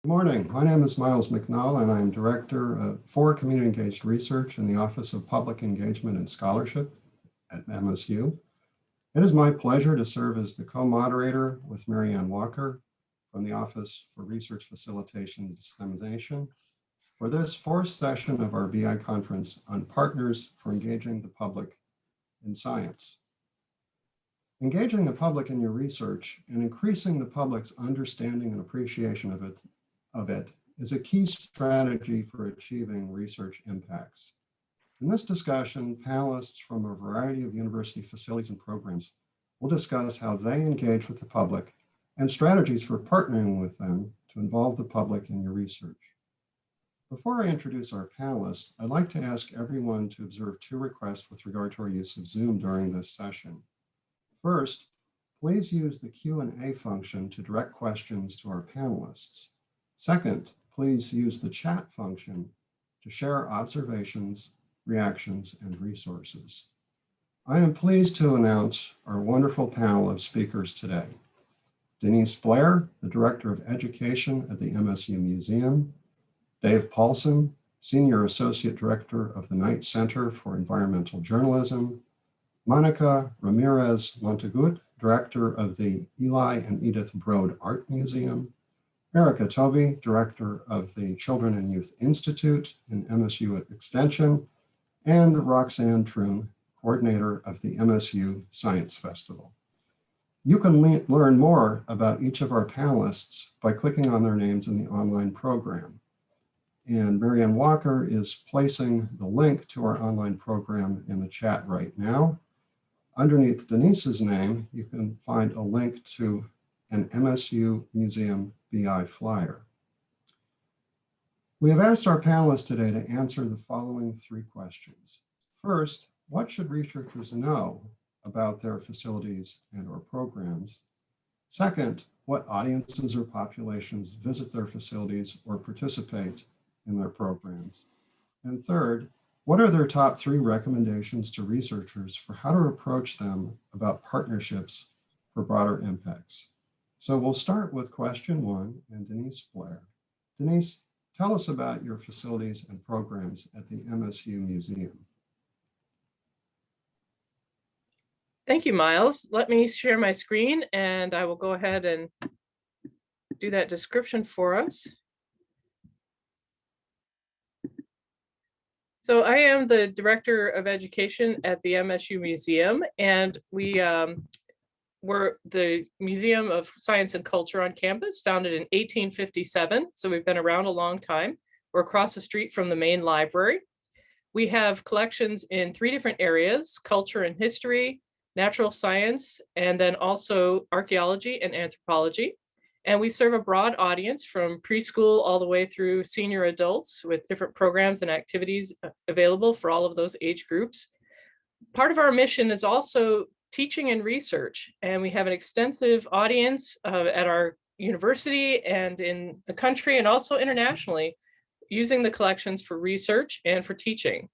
Good morning. My name is Miles McNall, and I am Director for Community Engaged Research in the Office of Public Engagement and Scholarship at MSU. It is my pleasure to serve as the co-moderator with Mary Ann Walker from the Office for Research Facilitation and Dissemination for this fourth session of our BI conference on partners for engaging the public in science. Engaging the public in your research and increasing the public's understanding and appreciation of it is a key strategy for achieving research impacts. In this discussion, panelists from a variety of university facilities and programs will discuss how they engage with the public and strategies for partnering with them to involve the public in your research. Before I introduce our panelists, I'd like to ask everyone to observe two requests with regard to our use of Zoom during this session. First, please use the Q&A function to direct questions to our panelists. Second, please use the chat function to share observations, reactions, and resources. I am pleased to announce our wonderful panel of speakers today. Denise Blair, the Director of Education at the MSU Museum, Dave Paulson, Senior Associate Director of the Knight Center for Environmental Journalism, Monica Ramirez Montagut, Director of the Eli and Edith Rhode Art Museum, Erica Toby, Director of the Children and Youth Institute in MSU Extension, and Roxanne Troon, Coordinator of the MSU Science Festival. You can learn more about each of our panelists by clicking on their names in the online program. And Mary Ann Walker is placing the link to our online program in the chat right now. Underneath Denise's name, you can find a link to an MSU Museum BI flyer. We have asked our panelists today to answer the following three questions. First, what should researchers know about their facilities and/or programs? Second, what audiences or populations visit their facilities or participate in their programs? And third, what are their top three recommendations to researchers for how to approach them about partnerships for broader impacts? So we'll start with question one and Denise Blair. Denise, tell us about your facilities and programs at the MSU Museum. Thank you, Miles. Let me share my screen and I will go ahead and do that description for us. So I am the Director of Education at the MSU Museum, and we're the Museum of Science and Culture on campus, founded in 1857. So we've been around a long time. We're across the street from the main library. We have collections in three different areas: culture and history, natural science, and then also archaeology and anthropology. And we serve a broad audience from preschool all the way through senior adults with different programs and activities available for all of those age groups. Part of our mission is also teaching and research, and we have an extensive audience at our university and in the country and also internationally using the collections for research and for teaching.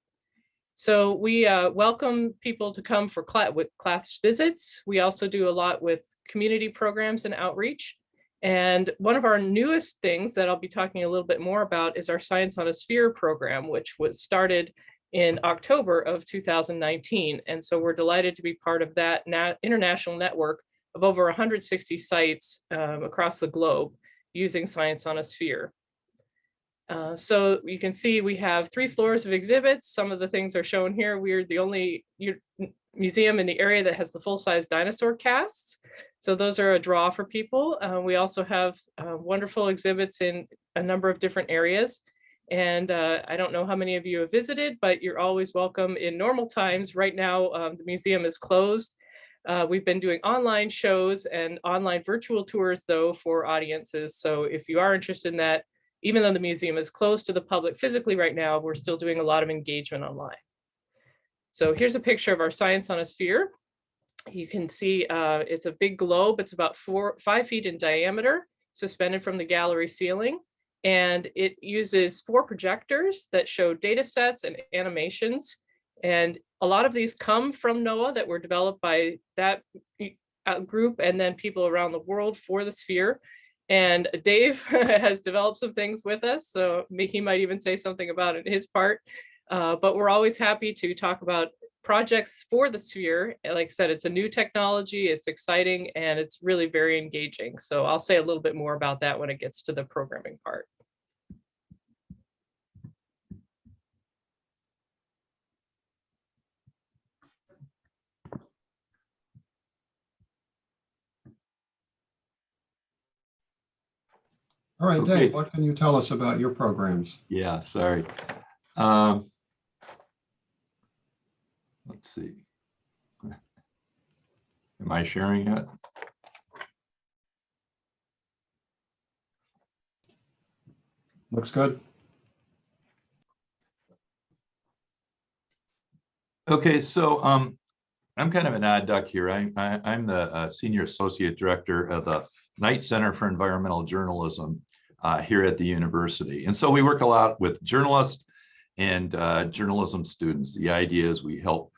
So we welcome people to come for class visits. We also do a lot with community programs and outreach. And one of our newest things that I'll be talking a little bit more about is our Science on a Sphere program, which was started in October of 2019. And so we're delighted to be part of that international network of over 160 sites across the globe using Science on a Sphere. So you can see we have 3 floors of exhibits. Some of the things are shown here. We're the only museum in the area that has the full-size dinosaur casts. So those are a draw for people. We also have wonderful exhibits in a number of different areas. And I don't know how many of you have visited, but you're always welcome in normal times. Right now, the museum is closed. We've been doing online shows and online virtual tours, though, for audiences. So if you are interested in that, even though the museum is closed to the public physically right now, we're still doing a lot of engagement online. So here's a picture of our Science on a Sphere. You can see it's a big globe. It's about 5 feet in diameter, suspended from the gallery ceiling. And it uses 4 projectors that show data sets and animations. And a lot of these come from NOAA that were developed by that group and then people around the world for the sphere. And Dave has developed some things with us, so he might even say something about it in his part. But we're always happy to talk about projects for the sphere. Like I said, it's a new technology, it's exciting, and it's really very engaging. So I'll say a little bit more about that when it gets to the programming part. All right, Okay. Dave, what can you tell us about your programs? Yeah, sorry. Let's see. Am I sharing it? Looks good. Okay, so I'm kind of an odd duck here. I'm the Senior Associate Director of the Knight Center for Environmental Journalism here at the university. And so we work a lot with journalists and journalism students. The idea is we help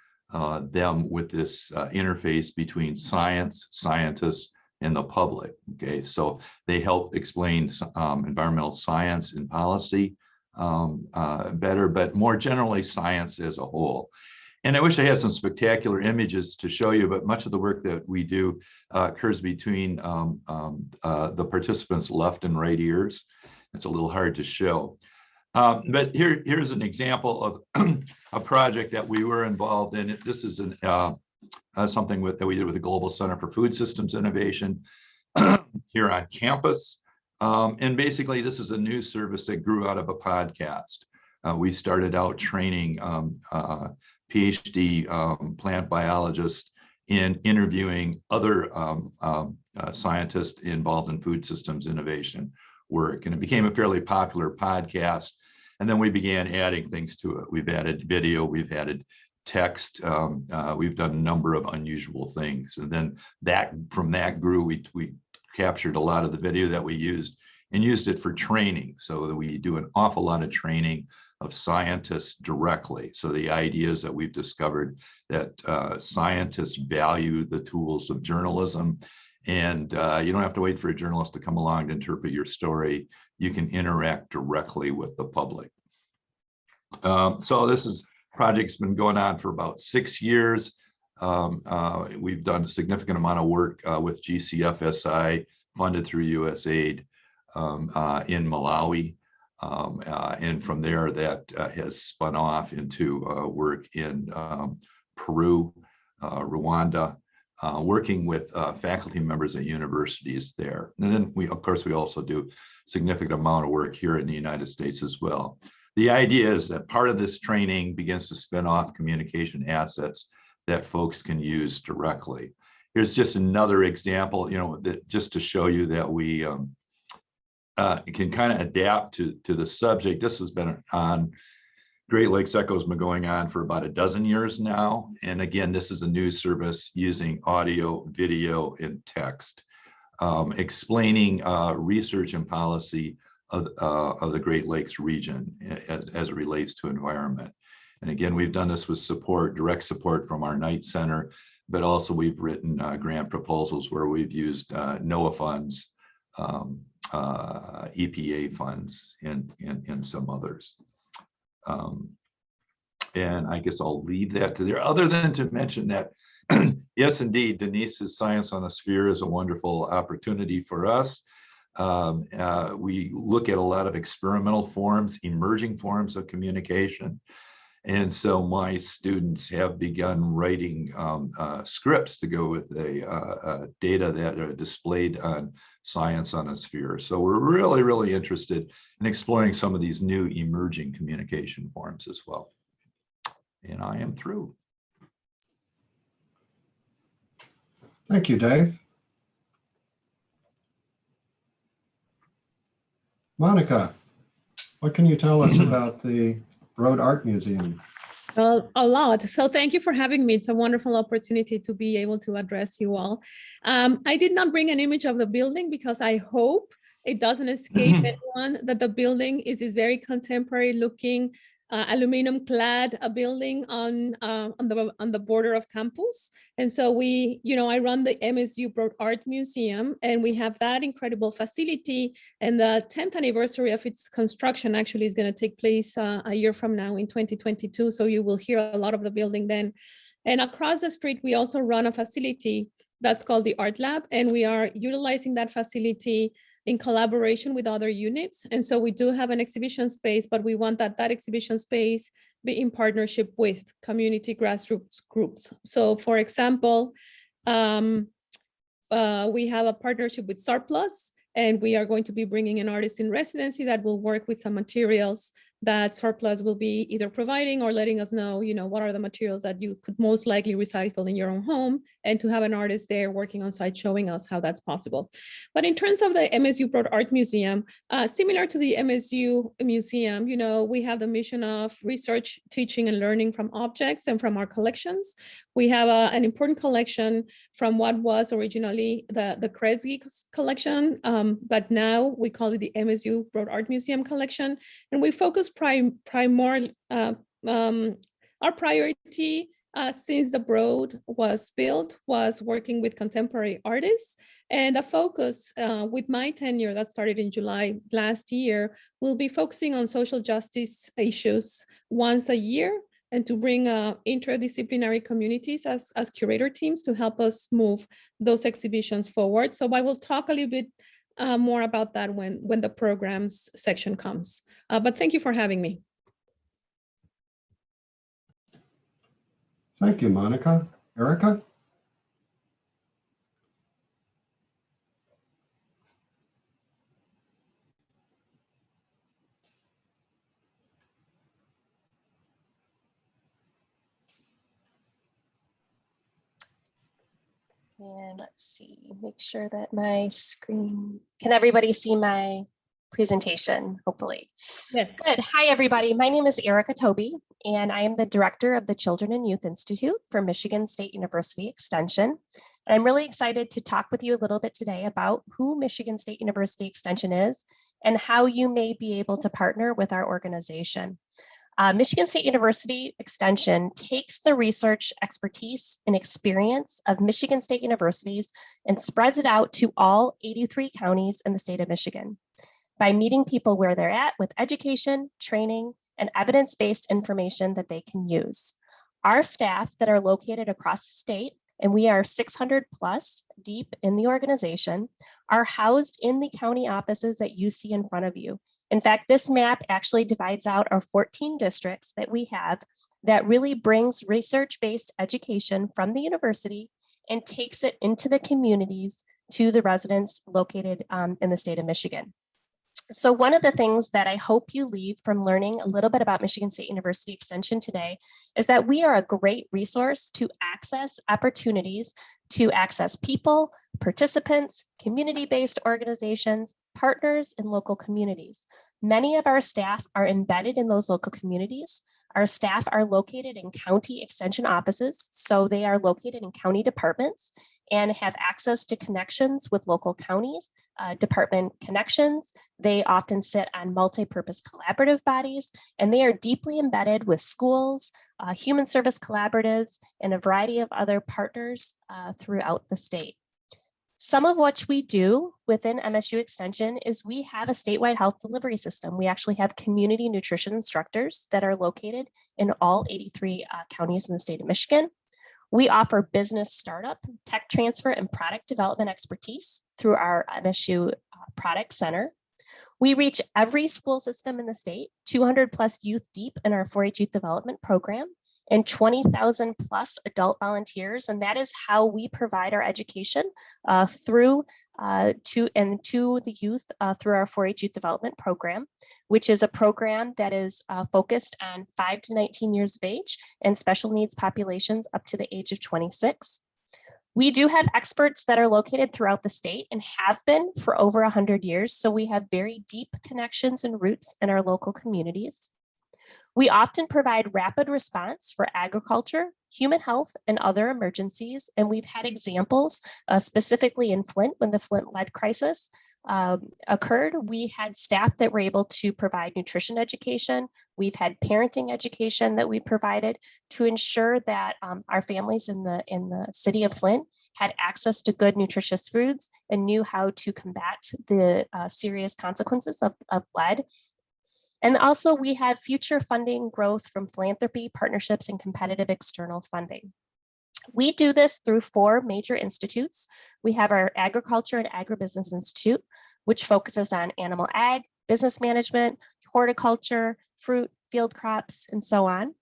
them with this interface between science, scientists, and the public. Okay, so they help explain environmental science and policy better, but more generally science as a whole. And I wish I had some spectacular images to show you, but much of the work that we do occurs between the participants' left and right ears. It's a little hard to show. But here's an example of a project that we were involved in. This is something that we did with the Global Center for Food Systems Innovation here on campus. And basically, this is a news service that grew out of a podcast. We started out training PhD plant biologists in interviewing other scientists involved in food systems innovation work. And it became a fairly popular podcast. And then we began adding things to it. We've added video, we've added text, we've done a number of unusual things. And then from that grew, we captured a lot of the video that we used and used it for training. So that we do an awful lot of training of scientists directly. So the idea is that we've discovered that scientists value the tools of journalism, and you don't have to wait for a journalist to come along to interpret your story. You can interact directly with the public. So this project's been going on for about 6 years. We've done a significant amount of work with GCFSI, funded through USAID in Malawi. And from there, that has spun off into work in Peru, Rwanda, working with faculty members at universities there. And then we also do significant amount of work here in the United States as well. The idea is that part of this training begins to spin off communication assets that folks can use directly. Here's just another example, that just to show you that we can kind of adapt to the subject. This has been on Great Lakes Echo, has been going on for about a dozen years now. And again, this is a news service using audio, video, and text, explaining research and policy of the Great Lakes region as it relates to environment. And again, we've done this with direct support from our Knight Center, but also we've written grant proposals where we've used NOAA funds, EPA funds, and some others. And I guess I'll leave that to there, other than to mention that, yes, indeed, Denise's Science on the Sphere is a wonderful opportunity for us. We look at a lot of experimental forms, emerging forms of communication. And so my students have begun writing scripts to go with the data that are displayed on Science on a Sphere. So we're really, really interested in exploring some of these new emerging communication forms as well. And I am through. Thank you, Dave. Monica, what can you tell us about the Rhode Art Museum? A lot. So thank you for having me. It's a wonderful opportunity to be able to address you all. I did not bring an image of the building because I hope it doesn't escape anyone that the building is this very contemporary looking aluminum clad building on the border of campus. And so I run the MSU Broad Art Museum, and we have that incredible facility. And the 10th anniversary of its construction actually is going to take place a year from now in 2022. So you will hear a lot of the building then. And across the street, we also run a facility that's called the Art Lab, and we are utilizing that facility in collaboration with other units. And so we do have an exhibition space, but we want that exhibition space be in partnership with community grassroots groups. So for example, we have a partnership with Surplus, and we are going to be bringing an artist in residency that will work with some materials that Surplus will be either providing or letting us know, what are the materials that you could most likely recycle in your own home, and to have an artist there working on site showing us how that's possible. But in terms of the MSU Broad Art Museum, similar to the MSU Museum, we have the mission of research, teaching, and learning from objects and from our collections. We have an important collection from what was originally the Kresge collection, but now we call it the MSU Broad Art Museum collection. And we focus primarily, our priority since the Broad was built was working with contemporary artists. And the focus with my tenure that started in July last year will be focusing on social justice issues once a year, and to bring interdisciplinary communities as curator teams to help us move those exhibitions forward. So I will talk a little bit more about that when the programs section comes. But thank you for having me. Thank you, Monica. Erica? And let's see, make sure that my screen, can everybody see my presentation, hopefully? Yes. Good. Hi, everybody. My name is Erica Toby, and I am the director of the Children and Youth Institute for Michigan State University Extension. And I'm really excited to talk with you a little bit today about who Michigan State University Extension is and how you may be able to partner with our organization. Michigan State University Extension takes the research expertise and experience of Michigan State universities and spreads it out to all 83 counties in the state of Michigan by meeting people where they're at with education, training, and evidence-based information that they can use. Our staff that are located across the state, and we are 600 plus deep in the organization, are housed in the county offices that you see in front of you. In fact, this map actually divides out our 14 districts that we have that really brings research-based education from the university and takes it into the communities to the residents located in the state of Michigan. So one of the things that I hope you leave from learning a little bit about Michigan State University Extension today is that we are a great resource to access opportunities, to access people, participants, community-based organizations, partners, and local communities. Many of our staff are embedded in those local communities. Our staff are located in county extension offices, so they are located in county departments and have access to connections with local counties, department connections. They often sit on multi-purpose collaborative bodies, and they are deeply embedded with schools, human service collaboratives, and a variety of other partners throughout the state. Some of what we do within MSU Extension is we have a statewide health delivery system. We actually have community nutrition instructors that are located in all 83 counties in the state of Michigan. We offer business startup, tech transfer, and product development expertise through our MSU Product Center. We reach every school system in the state, 200 plus youth deep in our 4-H youth development program, and 20,000 plus adult volunteers. And that is how we provide our education to the youth through our 4-H youth development program, which is a program that is focused on 5 to 19 years of age and special needs populations up to the age of 26. We do have experts that are located throughout the state and have been for over 100 years. So we have very deep connections and roots in our local communities. We often provide rapid response for agriculture, human health, and other emergencies. And we've had examples, specifically in Flint, when the Flint lead crisis occurred. We had staff that were able to provide nutrition education. We've had parenting education that we provided to ensure that our families in the city of Flint had access to good, nutritious foods and knew how to combat the serious consequences of lead. And also we have future funding growth from philanthropy, partnerships, and competitive external funding. We do this through 4 major institutes. We have our Agriculture and Agribusiness Institute, which focuses on animal ag, business management, horticulture, fruit, field crops, and so on.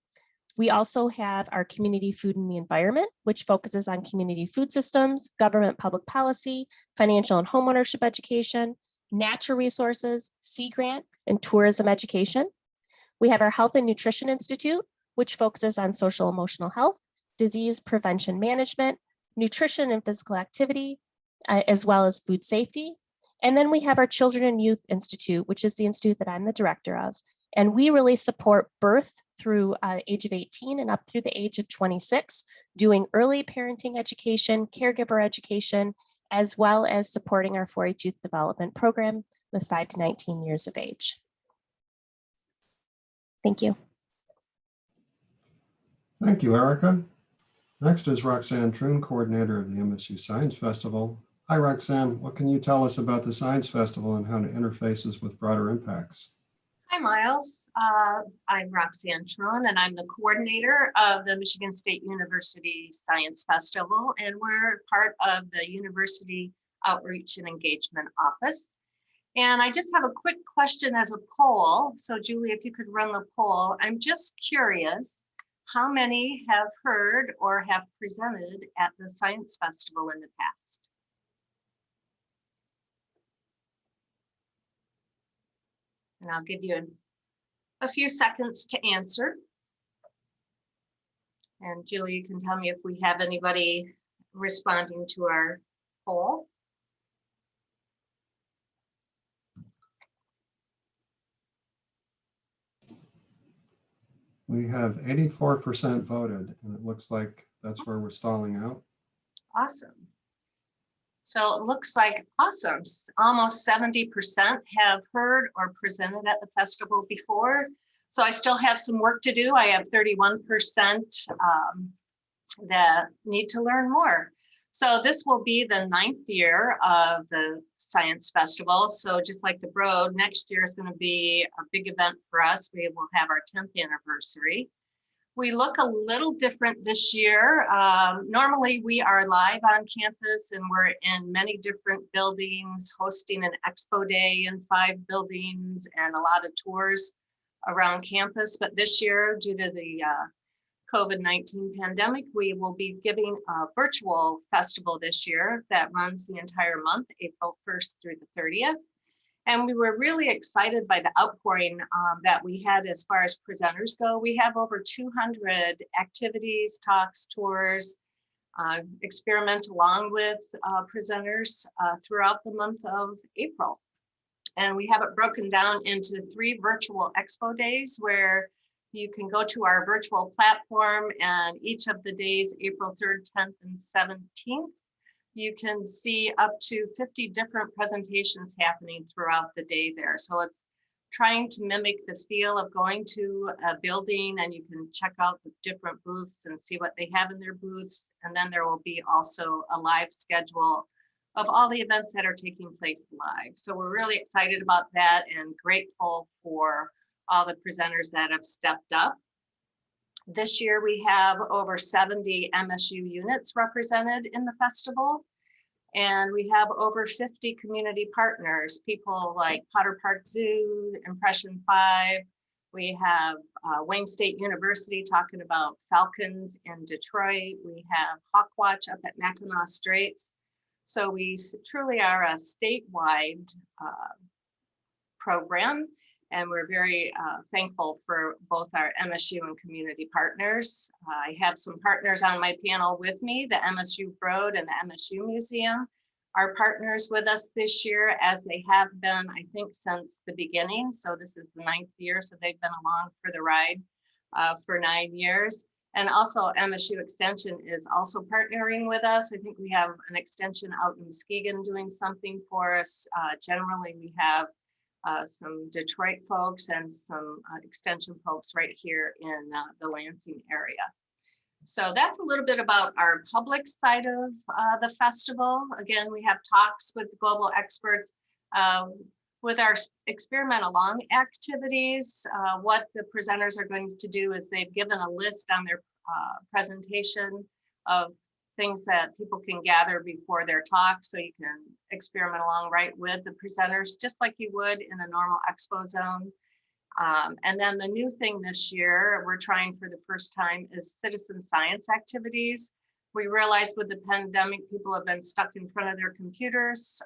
We also have our Community Food and the Environment, which focuses on community food systems, government public policy, financial and homeownership education, natural resources, sea grant, and tourism education. We have our Health and Nutrition Institute, which focuses on social emotional health, disease prevention management, nutrition and physical activity, as well as food safety. And then we have our Children and Youth Institute, which is the institute that I'm the director of. And we really support birth through age of 18 and up through the age of 26, doing early parenting education, caregiver education, as well as supporting our 4-H youth development program with 5 to 19 years of age. Thank you. Thank you, Erica. Next is Roxanne Troon, coordinator of the MSU Science Festival. Hi, Roxanne. What can you tell us about the Science Festival and how it interfaces with broader impacts? Hi, Miles. I'm Roxanne Troon, and I'm the coordinator of the Michigan State University Science Festival, and we're part of the University Outreach and Engagement Office. And I just have a quick question as a poll. So Julie, if you could run the poll, I'm just curious, how many have heard or have presented at the Science Festival in the past? And I'll give you a few seconds to answer. And Julie, you can tell me if we have anybody responding to our poll. We have 84% voted, and it looks like that's where we're stalling out. Awesome. So it looks like awesome. Almost 70% have heard or presented at the festival before. So I still have some work to do. I have 31% that need to learn more. So this will be the 9th year of the Science Festival. So just like the Broad, next year is going to be a big event for us. We will have our 10th anniversary. We look a little different this year. Normally we are live on campus and we're in many different buildings, hosting an expo day in 5 buildings and a lot of tours around campus. But this year, due to the COVID-19 pandemic, we will be giving a virtual festival this year that runs the entire month, April 1st through the 30th. And we were really excited by the outpouring that we had as far as presenters go. We have over 200 activities, talks, tours, experiment along with presenters throughout the month of April. And we have it broken down into 3 virtual expo days where you can go to our virtual platform, and each of the days, April 3rd, 10th, and 17th, you can see up to 50 different presentations happening throughout the day there. So it's trying to mimic the feel of going to a building, and you can check out the different booths and see what they have in their booths. And then there will be also a live schedule of all the events that are taking place live. So we're really excited about that and grateful for all the presenters that have stepped up. This year we have over 70 MSU units represented in the festival, and we have over 50 community partners, people like Potter Park Zoo, Impression 5. We have Wayne State University talking about falcons in Detroit. We have Hawkwatch up at Mackinac Straits. So we truly are a statewide program. And we're very thankful for both our MSU and community partners. I have some partners on my panel with me, the MSU Broad and the MSU Museum are partners with us this year, as they have been, I think, since the beginning. So this is the 9th year, so they've been along for the ride for 9 years. And also MSU Extension is also partnering with us. I think we have an extension out in Muskegon doing something for us. Generally, we have some Detroit folks and some extension folks right here in the Lansing area. So that's a little bit about our public side of the festival. Again, we have talks with global experts. With our experiment along activities, what the presenters are going to do is they've given a list on their presentation of things that people can gather before their talk, so you can experiment along right with the presenters, just like you would in a normal expo zone. And then the new thing this year, we're trying for the first time, is citizen science activities. We realized with the pandemic, people have been stuck in front of their computers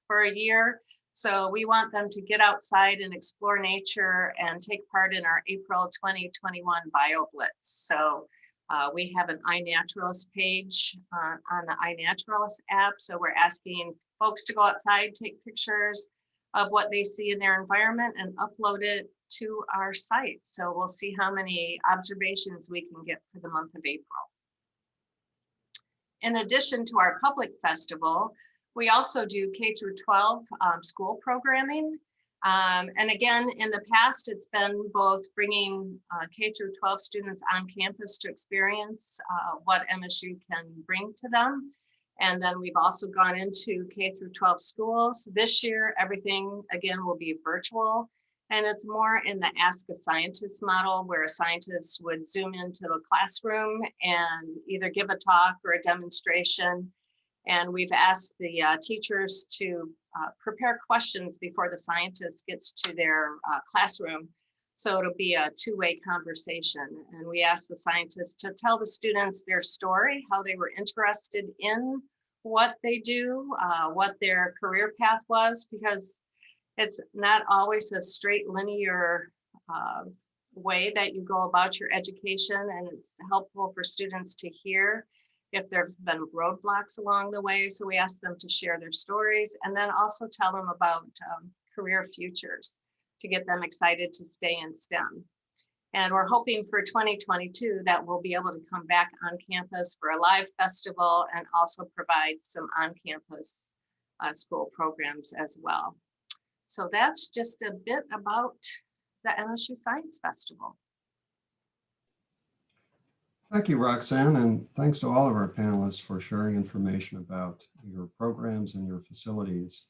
for a year. So we want them to get outside and explore nature and take part in our April 2021 BioBlitz. So we have an iNaturalist page on the iNaturalist app. So we're asking folks to go outside, take pictures of what they see in their environment and upload it to our site. So we'll see how many observations we can get for the month of April. In addition to our public festival, we also do K through 12 school programming. And again, in the past, it's been both bringing K through 12 students on campus to experience what MSU can bring to them. And then we've also gone into K through 12 schools. This year, everything again will be virtual. And it's more in the Ask a Scientist model, where a scientist would zoom into a classroom and either give a talk or a demonstration. And we've asked the teachers to prepare questions before the scientist gets to their classroom. So it'll be a two-way conversation. And we asked the scientists to tell the students their story, how they were interested in what they do, what their career path was, because it's not always a straight linear way that you go about your education. And it's helpful for students to hear if there's been roadblocks along the way. So we ask them to share their stories and then also tell them about career futures to get them excited to stay in STEM. And we're hoping for 2022 that we'll be able to come back on campus for a live festival and also provide some on-campus school programs as well. So that's just a bit about the MSU Science Festival. Thank you, Roxanne, and thanks to all of our panelists for sharing information about your programs and your facilities.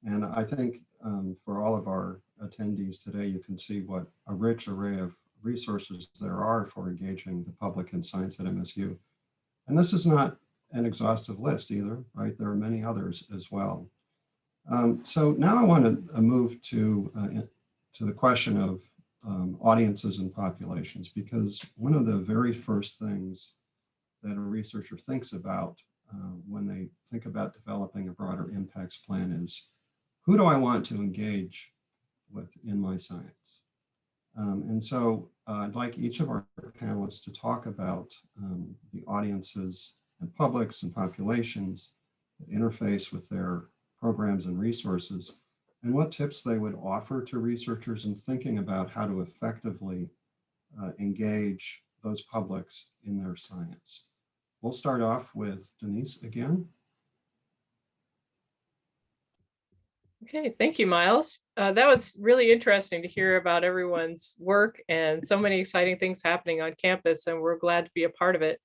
And I think for all of our attendees today, you can see what a rich array of resources there are for engaging the public in science at MSU. And this is not an exhaustive list either, right? There are many others as well. So now I want to move to the question of audiences and populations, because one of the very first things that a researcher thinks about when they think about developing a broader impacts plan is, who do I want to engage with in my science? And so I'd like each of our panelists to talk about the audiences and publics and populations that interface with their programs and resources, and what tips they would offer to researchers in thinking about how to effectively engage those publics in their science. We'll start off with Denise again. Okay, thank you, Miles. That was really interesting to hear about everyone's work and so many exciting things happening on campus, and we're glad to be a part of it.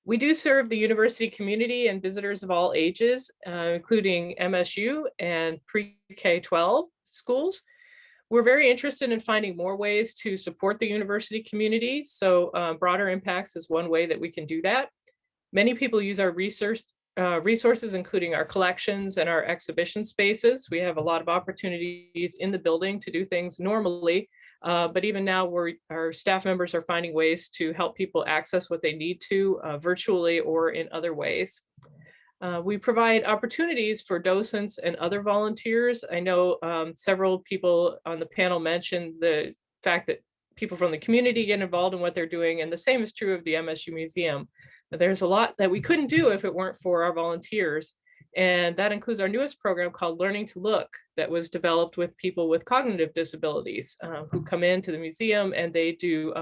We do serve the university community and visitors of all ages, including MSU and pre-K-12 schools. We're very interested in finding more ways to support the university community. So broader impacts is one way that we can do that. Many people use our resources, including our collections and our exhibition spaces. We have a lot of opportunities in the building to do things normally, but even now our staff members are finding ways to help people access what they need to virtually or in other ways. We provide opportunities for docents and other volunteers. I know several people on the panel mentioned the fact that people from the community get involved in what they're doing, and the same is true of the MSU Museum. There's a lot that we couldn't do if it weren't for our volunteers. And that includes our newest program called Learning to Look, that was developed with people with cognitive disabilities who come into the museum, and they do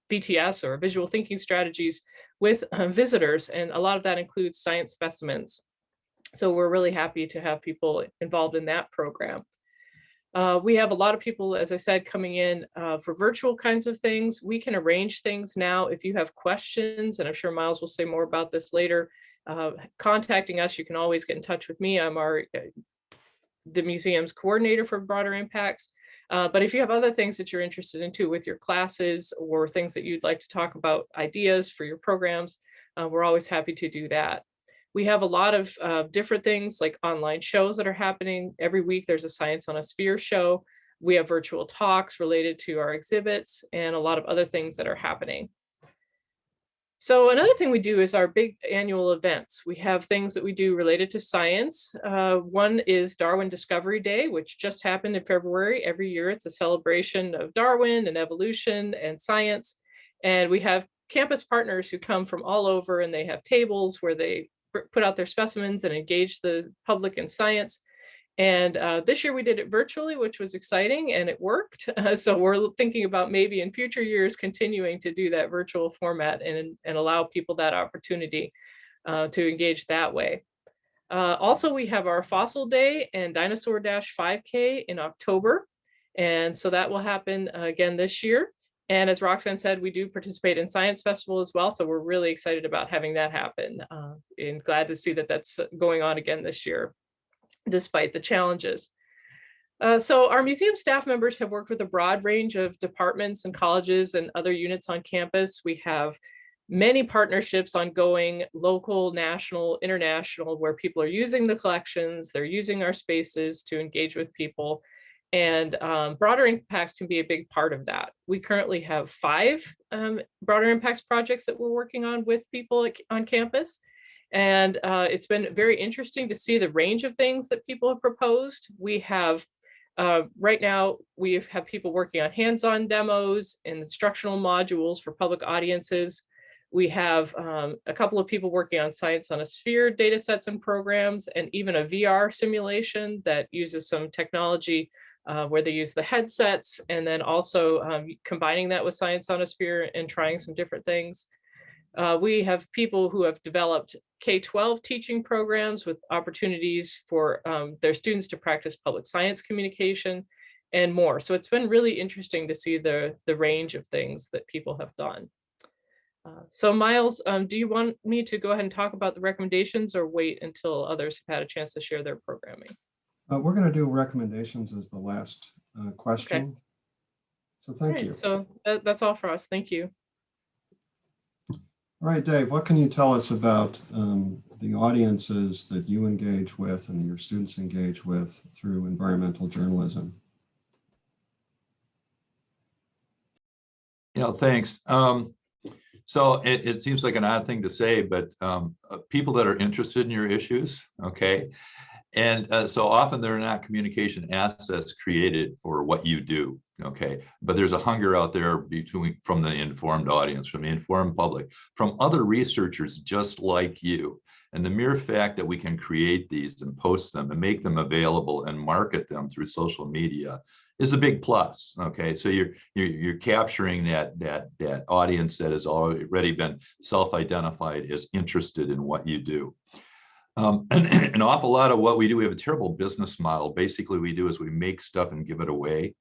VTS or visual thinking strategies with visitors, and a lot of that includes science specimens. So we're really happy to have people involved in that program. We have a lot of people, as I said, coming in for virtual kinds of things. We can arrange things now. If you have questions, and I'm sure Miles will say more about this later, contacting us, you can always get in touch with me. I'm the museum's coordinator for broader impacts. But if you have other things that you're interested in too with your classes or things that you'd like to talk about, ideas for your programs, we're always happy to do that. We have a lot of different things like online shows that are happening. Every week there's a Science on a Sphere show. We have virtual talks related to our exhibits and a lot of other things that are happening. So another thing we do is our big annual events. We have things that we do related to science. One is Darwin Discovery Day, which just happened in February. Every year it's a celebration of Darwin and evolution and science. And we have campus partners who come from all over, and they have tables where they put out their specimens and engage the public in science. And this year we did it virtually, which was exciting, and it worked. So we're thinking about maybe in future years continuing to do that virtual format and allow people that opportunity to engage that way. Also, we have our Fossil Day and Dinosaur Dash 5K in October. And so that will happen again this year. And as Roxanne said, we do participate in Science Festival as well. So we're really excited about having that happen and glad to see that that's going on again this year, despite the challenges. So our museum staff members have worked with a broad range of departments and colleges and other units on campus. We have many partnerships ongoing, local, national, international, where people are using the collections, they're using our spaces to engage with people. And broader impacts can be a big part of that. We currently have 5 broader impacts projects that we're working on with people on campus. And it's been very interesting to see the range of things that people have proposed. We have, right now, we have people working on hands-on demos and instructional modules for public audiences. We have a couple of people working on Science on a Sphere data sets and programs, and even a VR simulation that uses some technology where they use the headsets, and then also combining that with Science on a Sphere and trying some different things. We have people who have developed K-12 teaching programs with opportunities for their students to practice public science communication and more. So it's been really interesting to see the range of things that people have done. So Miles, do you want me to go ahead and talk about the recommendations or wait until others have had a chance to share their programming? We're going to do recommendations as the last question. Okay. So thank you. So that's all for us. Thank you. All right, Dave, what can you tell us about the audiences that you engage with and that your students engage with through environmental journalism? Yeah, thanks. So it seems like an odd thing to say, but people that are interested in your issues, okay? And so often there are not communication assets created for what you do, okay? But there's a hunger out there from the informed audience, from the informed public, from other researchers just like you. And the mere fact that we can create these and post them and make them available and market them through social media is a big plus, okay? So you're capturing that audience that has already been self-identified as interested in what you do. And an awful lot of what we do, we have a terrible business model. Basically, we do is we make stuff and give it away.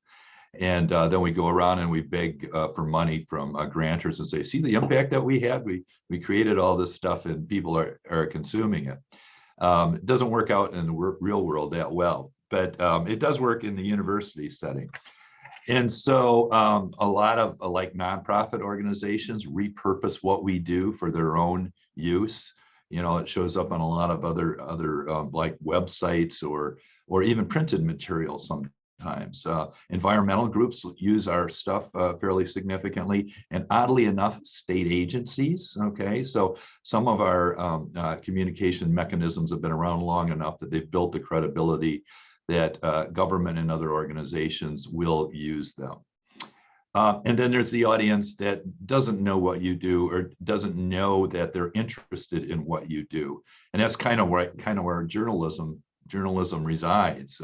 And then we go around and we beg for money from grantors and say, see the impact that we had? We created all this stuff and people are consuming it. It doesn't work out in the real world that well, but it does work in the university setting. And so a lot of like nonprofit organizations repurpose what we do for their own use. You know, it shows up on a lot of other like websites or even printed material sometimes. Environmental groups use our stuff fairly significantly, and oddly enough, state agencies. Okay, so some of our communication mechanisms have been around long enough that they've built the credibility that government and other organizations will use them. And then there's the audience that doesn't know what you do or doesn't know that they're interested in what you do. And that's kind of where journalism resides.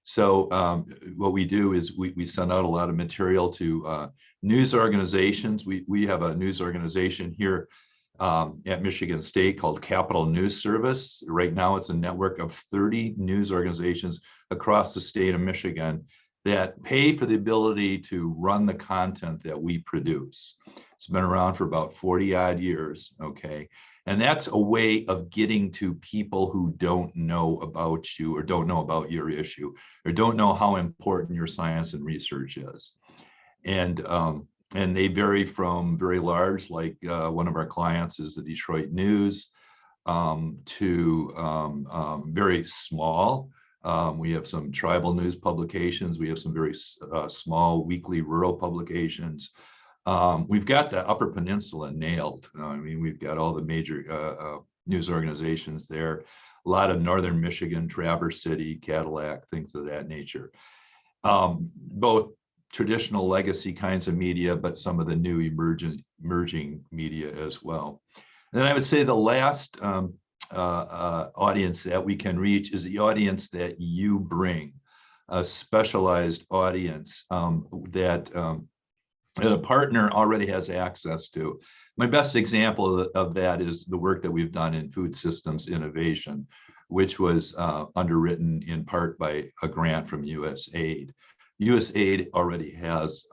So what we do is we send out a lot of material to news organizations. We have a news organization here at Michigan State called Capital News Service. Right now, it's a network of 30 news organizations across the state of Michigan that pay for the ability to run the content that we produce. It's been around for about 40 odd years, okay? And that's a way of getting to people who don't know about you or don't know about your issue or don't know how important your science and research is. And they vary from very large, like one of our clients is the Detroit News, to very small. We have some tribal news publications. We have some very small weekly rural publications. We've got the Upper Peninsula nailed. I mean, we've got all the major news organizations there. A lot of Northern Michigan, Traverse City, Cadillac, things of that nature. Both traditional legacy kinds of media, but some of the new emerging media as well. And then I would say the last audience that we can reach is the audience that you bring, a specialized audience that a partner already has access to. My best example of that is the work that we've done in food systems innovation, which was underwritten in part by a grant from USAID. USAID already has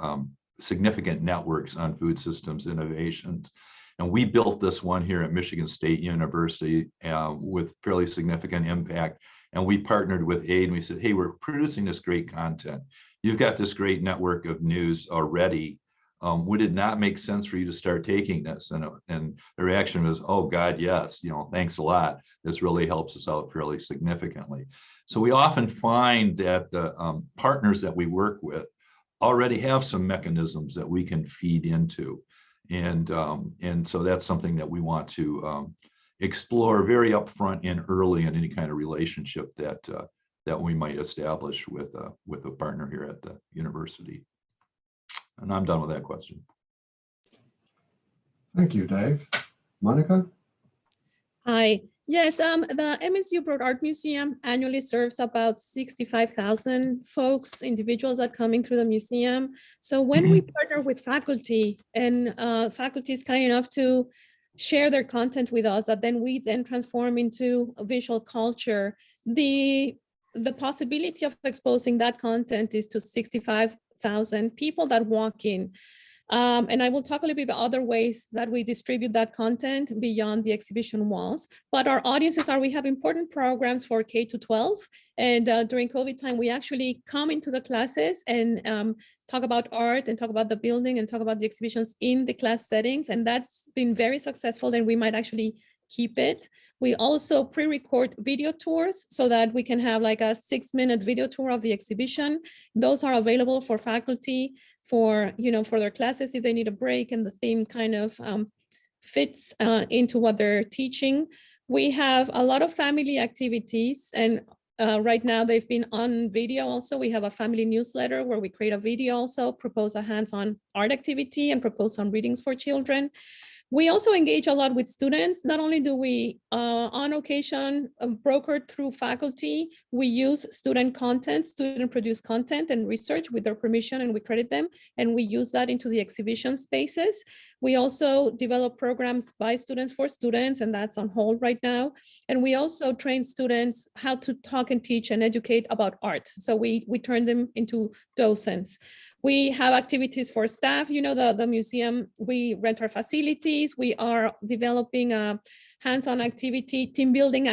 significant networks on food systems innovations. And we built this one here at Michigan State University with fairly significant impact. And we partnered with AID and we said, hey, we're producing this great content. You've got this great network of news already. Would it not make sense for you to start taking this? And the reaction was, oh God, yes, thanks a lot. This really helps us out fairly significantly. So we often find that the partners that we work with already have some mechanisms that we can feed into. And so that's something that we want to explore very upfront and early in any kind of relationship that we might establish with a partner here at the university. And I'm done with that question. Thank you, Dave. Monica? Hi. Yes, the MSU Broad Art Museum annually serves about 65,000 folks, individuals that come in through the museum. So when we partner with faculty and faculty is kind enough to share their content with us, that then we transform into a visual culture, the possibility of exposing that content is to 65,000 people that walk in. And I will talk a little bit about other ways that we distribute that content beyond the exhibition walls. But our audiences we have important programs for K to 12. And during COVID time, we actually come into the classes and talk about art and talk about the building and talk about the exhibitions in the class settings. And that's been very successful, and we might actually keep it. We also pre-record video tours so that we can have like a 6-minute video tour of the exhibition. Those are available for faculty for their classes if they need a break and the theme kind of fits into what they're teaching. We have a lot of family activities, and right now they've been on video also. We have a family newsletter where we create a video also, propose a hands-on art activity and propose some readings for children. We also engage a lot with students. Not only do we, on occasion, brokered through faculty, we use student content, student-produced content and research with their permission, and we credit them, and we use that into the exhibition spaces. We also develop programs by students for students, and that's on hold right now. And we also train students how to talk and teach and educate about art. So we turn them into docents. We have activities for staff. The museum, we rent our facilities. We are developing a hands-on activity, team building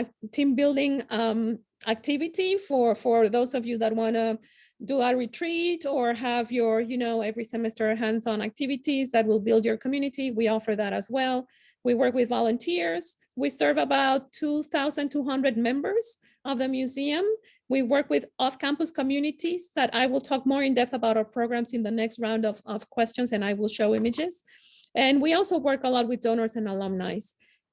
activity for those of you that want to do a retreat or have your, every semester hands-on activities that will build your community. We offer that as well. We work with volunteers. We serve about 2,200 members of the museum. We work with off-campus communities that I will talk more in depth about our programs in the next round of questions, and I will show images. And we also work a lot with donors and alumni.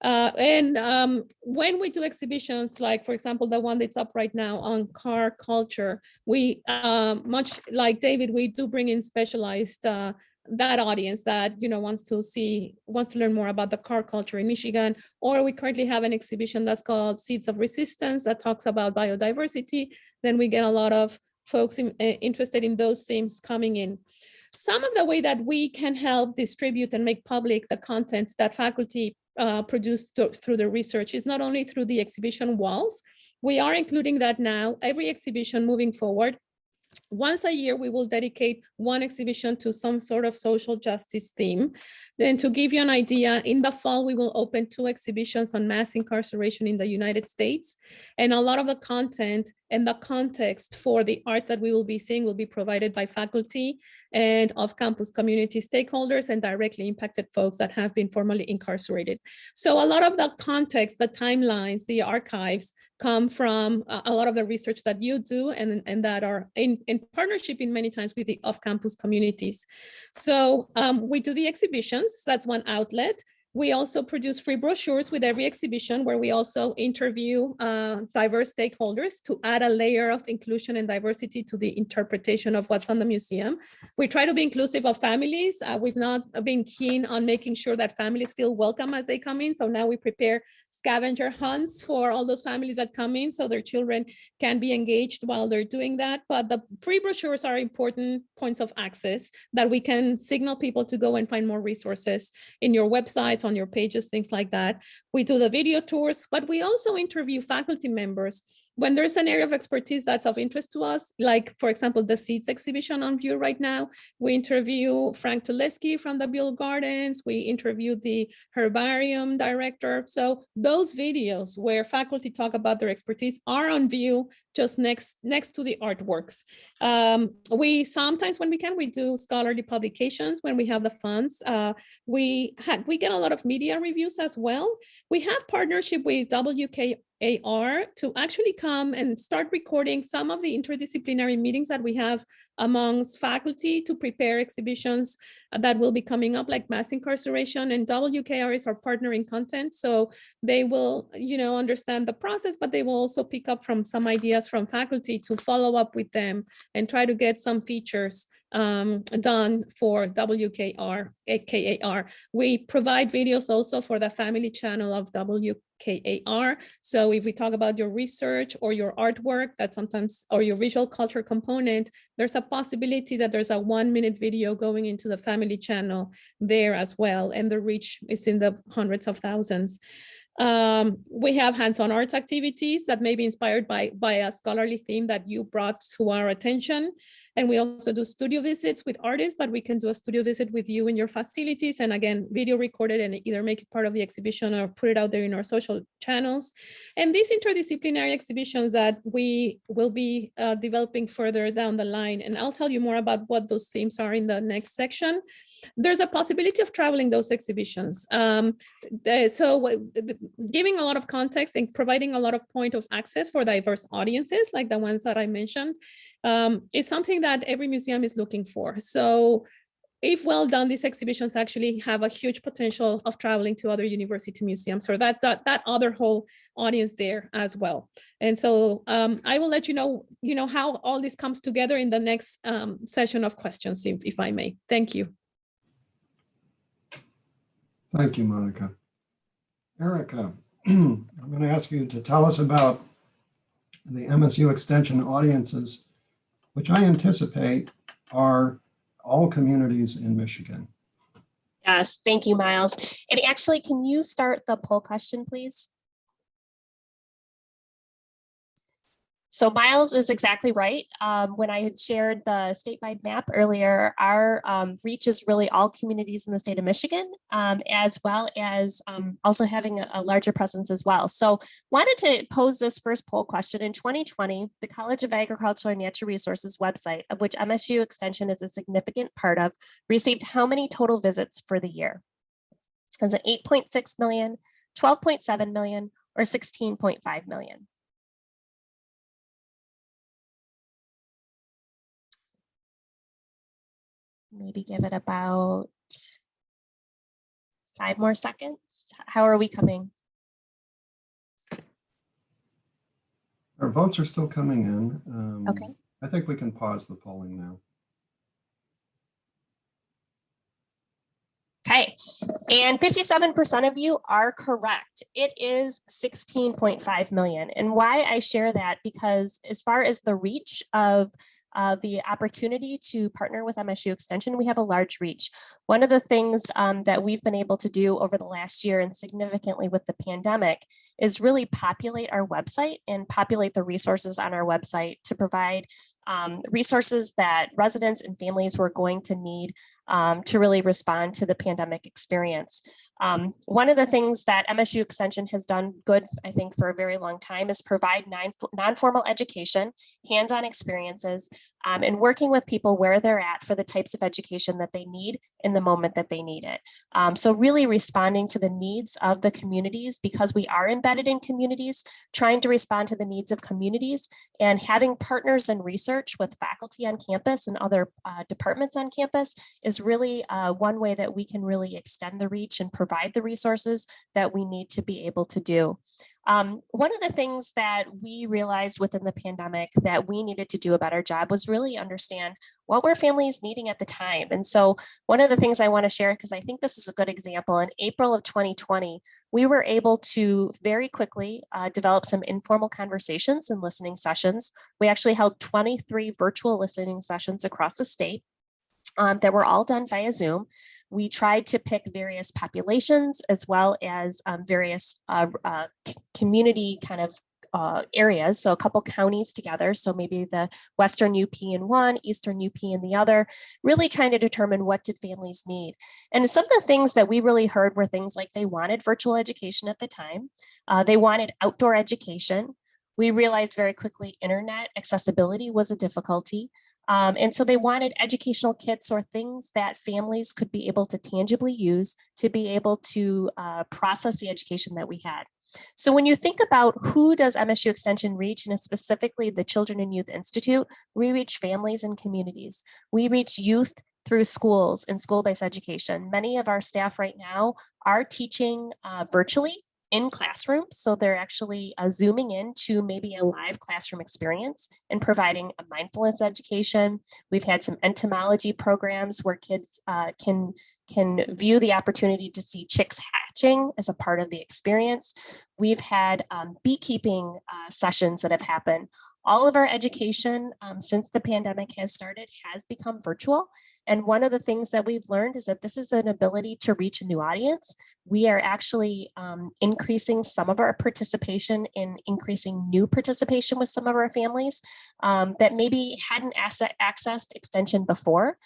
When we do exhibitions, like for example, the one that's up right now on car culture, we, much like David, we do bring in specialized that audience that wants to learn more about the car culture in Michigan. Or we currently have an exhibition that's called Seeds of Resistance that talks about biodiversity. Then we get a lot of folks interested in those themes coming in. Some of the way that we can help distribute and make public the content that faculty produce through the research is not only through the exhibition walls. We are including that now. Every exhibition moving forward, once a year, we will dedicate one exhibition to some sort of social justice theme. Then to give you an idea, in the fall, we will open 2 exhibitions on mass incarceration in the United States. And a lot of the content and the context for the art that we will be seeing will be provided by faculty and off-campus community stakeholders and directly impacted folks that have been formerly incarcerated. So a lot of the context, the timelines, the archives come from a lot of the research that you do and that are in partnership in many times with the off-campus communities. So we do the exhibitions, that's one outlet. We also produce free brochures with every exhibition where we also interview diverse stakeholders to add a layer of inclusion and diversity to the interpretation of what's on the museum. We try to be inclusive of families. We've not been keen on making sure that families feel welcome as they come in. So now we prepare scavenger hunts for all those families that come in so their children can be engaged while they're doing that. But the free brochures are important points of access that we can signal people to go and find more resources in your websites, on your pages, things like that. We do the video tours, but we also interview faculty members when there's an area of expertise that's of interest to us, like, for example, the Seeds exhibition on view right now. We interview Frank Tuleski from the Beale Gardens. We interviewed the herbarium director. So those videos where faculty talk about their expertise are on view just next to the artworks. We sometimes, when we can, we do scholarly publications when we have the funds. We get a lot of media reviews as well. We have partnership with WKAR to actually come and start recording some of the interdisciplinary meetings that we have amongst faculty to prepare exhibitions that will be coming up, like mass incarceration, and WKR is our partner in content. So they will, understand the process, but they will also pick up from some ideas from faculty to follow up with them and try to get some features done for WKAR. We provide videos also for the family channel of WKAR. So if we talk about your research or your artwork that sometimes, or your visual culture component, there's a possibility that there's a 1-minute video going into the family channel there as well. And the reach is in the hundreds of thousands. We have hands-on arts activities that may be inspired by a scholarly theme that you brought to our attention. And we also do studio visits with artists, but we can do a studio visit with you in your facilities. And again, video recorded and either make it part of the exhibition or put it out there in our social channels. And these interdisciplinary exhibitions that we will be developing further down the line. And I'll tell you more about what those themes are in the next section. There's a possibility of traveling those exhibitions. So giving a lot of context and providing a lot of point of access for diverse audiences, like the ones that I mentioned, is something that every museum is looking for. So if well done, these exhibitions actually have a huge potential of traveling to other university museums. So that's that other whole audience there as well. And so I will let you know, how all this comes together in the next session of questions, if I may. Thank you. Thank you, Monica. Erica, I'm going to ask you to tell us about the MSU Extension audiences, which I anticipate are all communities in Michigan. Yes, thank you, Miles. And actually, can you start the poll question, please? So Miles is exactly right. When I had shared the statewide map earlier, our reach is really all communities in the state of Michigan, as well as also having a larger presence as well. So wanted to pose this first poll question. In 2020, the College of Agricultural and Natural Resources website, of which MSU Extension is a significant part of, received how many total visits for the year? Is it 8.6 million, 12.7 million, or 16.5 million? Maybe give it about 5 more seconds. How are we coming? Our votes are still coming in. Okay. I think we can pause the polling now. Okay, and 57% of you are correct. It is 16.5 million. And why I share that, because as far as the reach of the opportunity to partner with MSU Extension, we have a large reach. One of the things that we've been able to do over the last year and significantly with the pandemic is really populate our website and populate the resources on our website to provide resources that residents and families were going to need to really respond to the pandemic experience. One of the things that MSU Extension has done good, I think, for a very long time is provide non-formal education, hands-on experiences, and working with people where they're at for the types of education that they need in the moment that they need it. So really responding to the needs of the communities, because we are embedded in communities, trying to respond to the needs of communities and having partners in research with faculty on campus and other departments on campus is really one way that we can really extend the reach and provide the resources that we need to be able to do. One of the things that we realized within the pandemic that we needed to do a better job was really understand what were families needing at the time. And so one of the things I want to share, because I think this is a good example, in April of 2020, we were able to very quickly develop some informal conversations and listening sessions. We actually held 23 virtual listening sessions across the state. That were all done via Zoom. We tried to pick various populations as well as various community kind of areas. So a couple counties together. So maybe the Western UP in one, Eastern UP in the other, really trying to determine what did families need. And some of the things that we really heard were things like they wanted virtual education at the time. They wanted outdoor education. We realized very quickly internet accessibility was a difficulty. And so they wanted educational kits or things that families could be able to tangibly use to be able to process the education that we had. So when you think about who does MSU Extension reach, and specifically the Children and Youth Institute, we reach families and communities. We reach youth through schools and school-based education. Many of our staff right now are teaching virtually in classrooms. So they're actually zooming in to maybe a live classroom experience and providing a mindfulness education. We've had some entomology programs where kids can view the opportunity to see chicks hatching as a part of the experience. We've had beekeeping sessions that have happened. All of our education since the pandemic has started has become virtual. And one of the things that we've learned is that this is an ability to reach a new audience. We are actually increasing some of our participation in increasing new participation with some of our families that maybe hadn't accessed Extension before,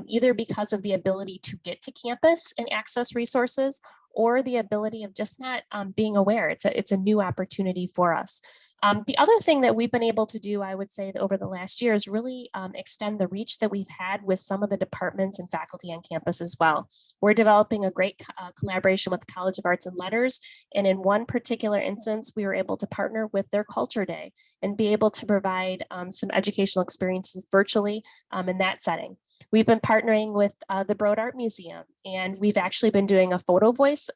either because of the ability to get to campus and access resources or the ability of just not being aware. It's a new opportunity for us. The other thing that we've been able to do, I would say, over the last year is really extend the reach that we've had with some of the departments and faculty on campus as well. We're developing a great collaboration with the College of Arts and Letters. And in one particular instance, we were able to partner with their Culture Day and be able to provide some educational experiences virtually in that setting. We've been partnering with the Rhode Art Museum, and we've actually been doing a photo voice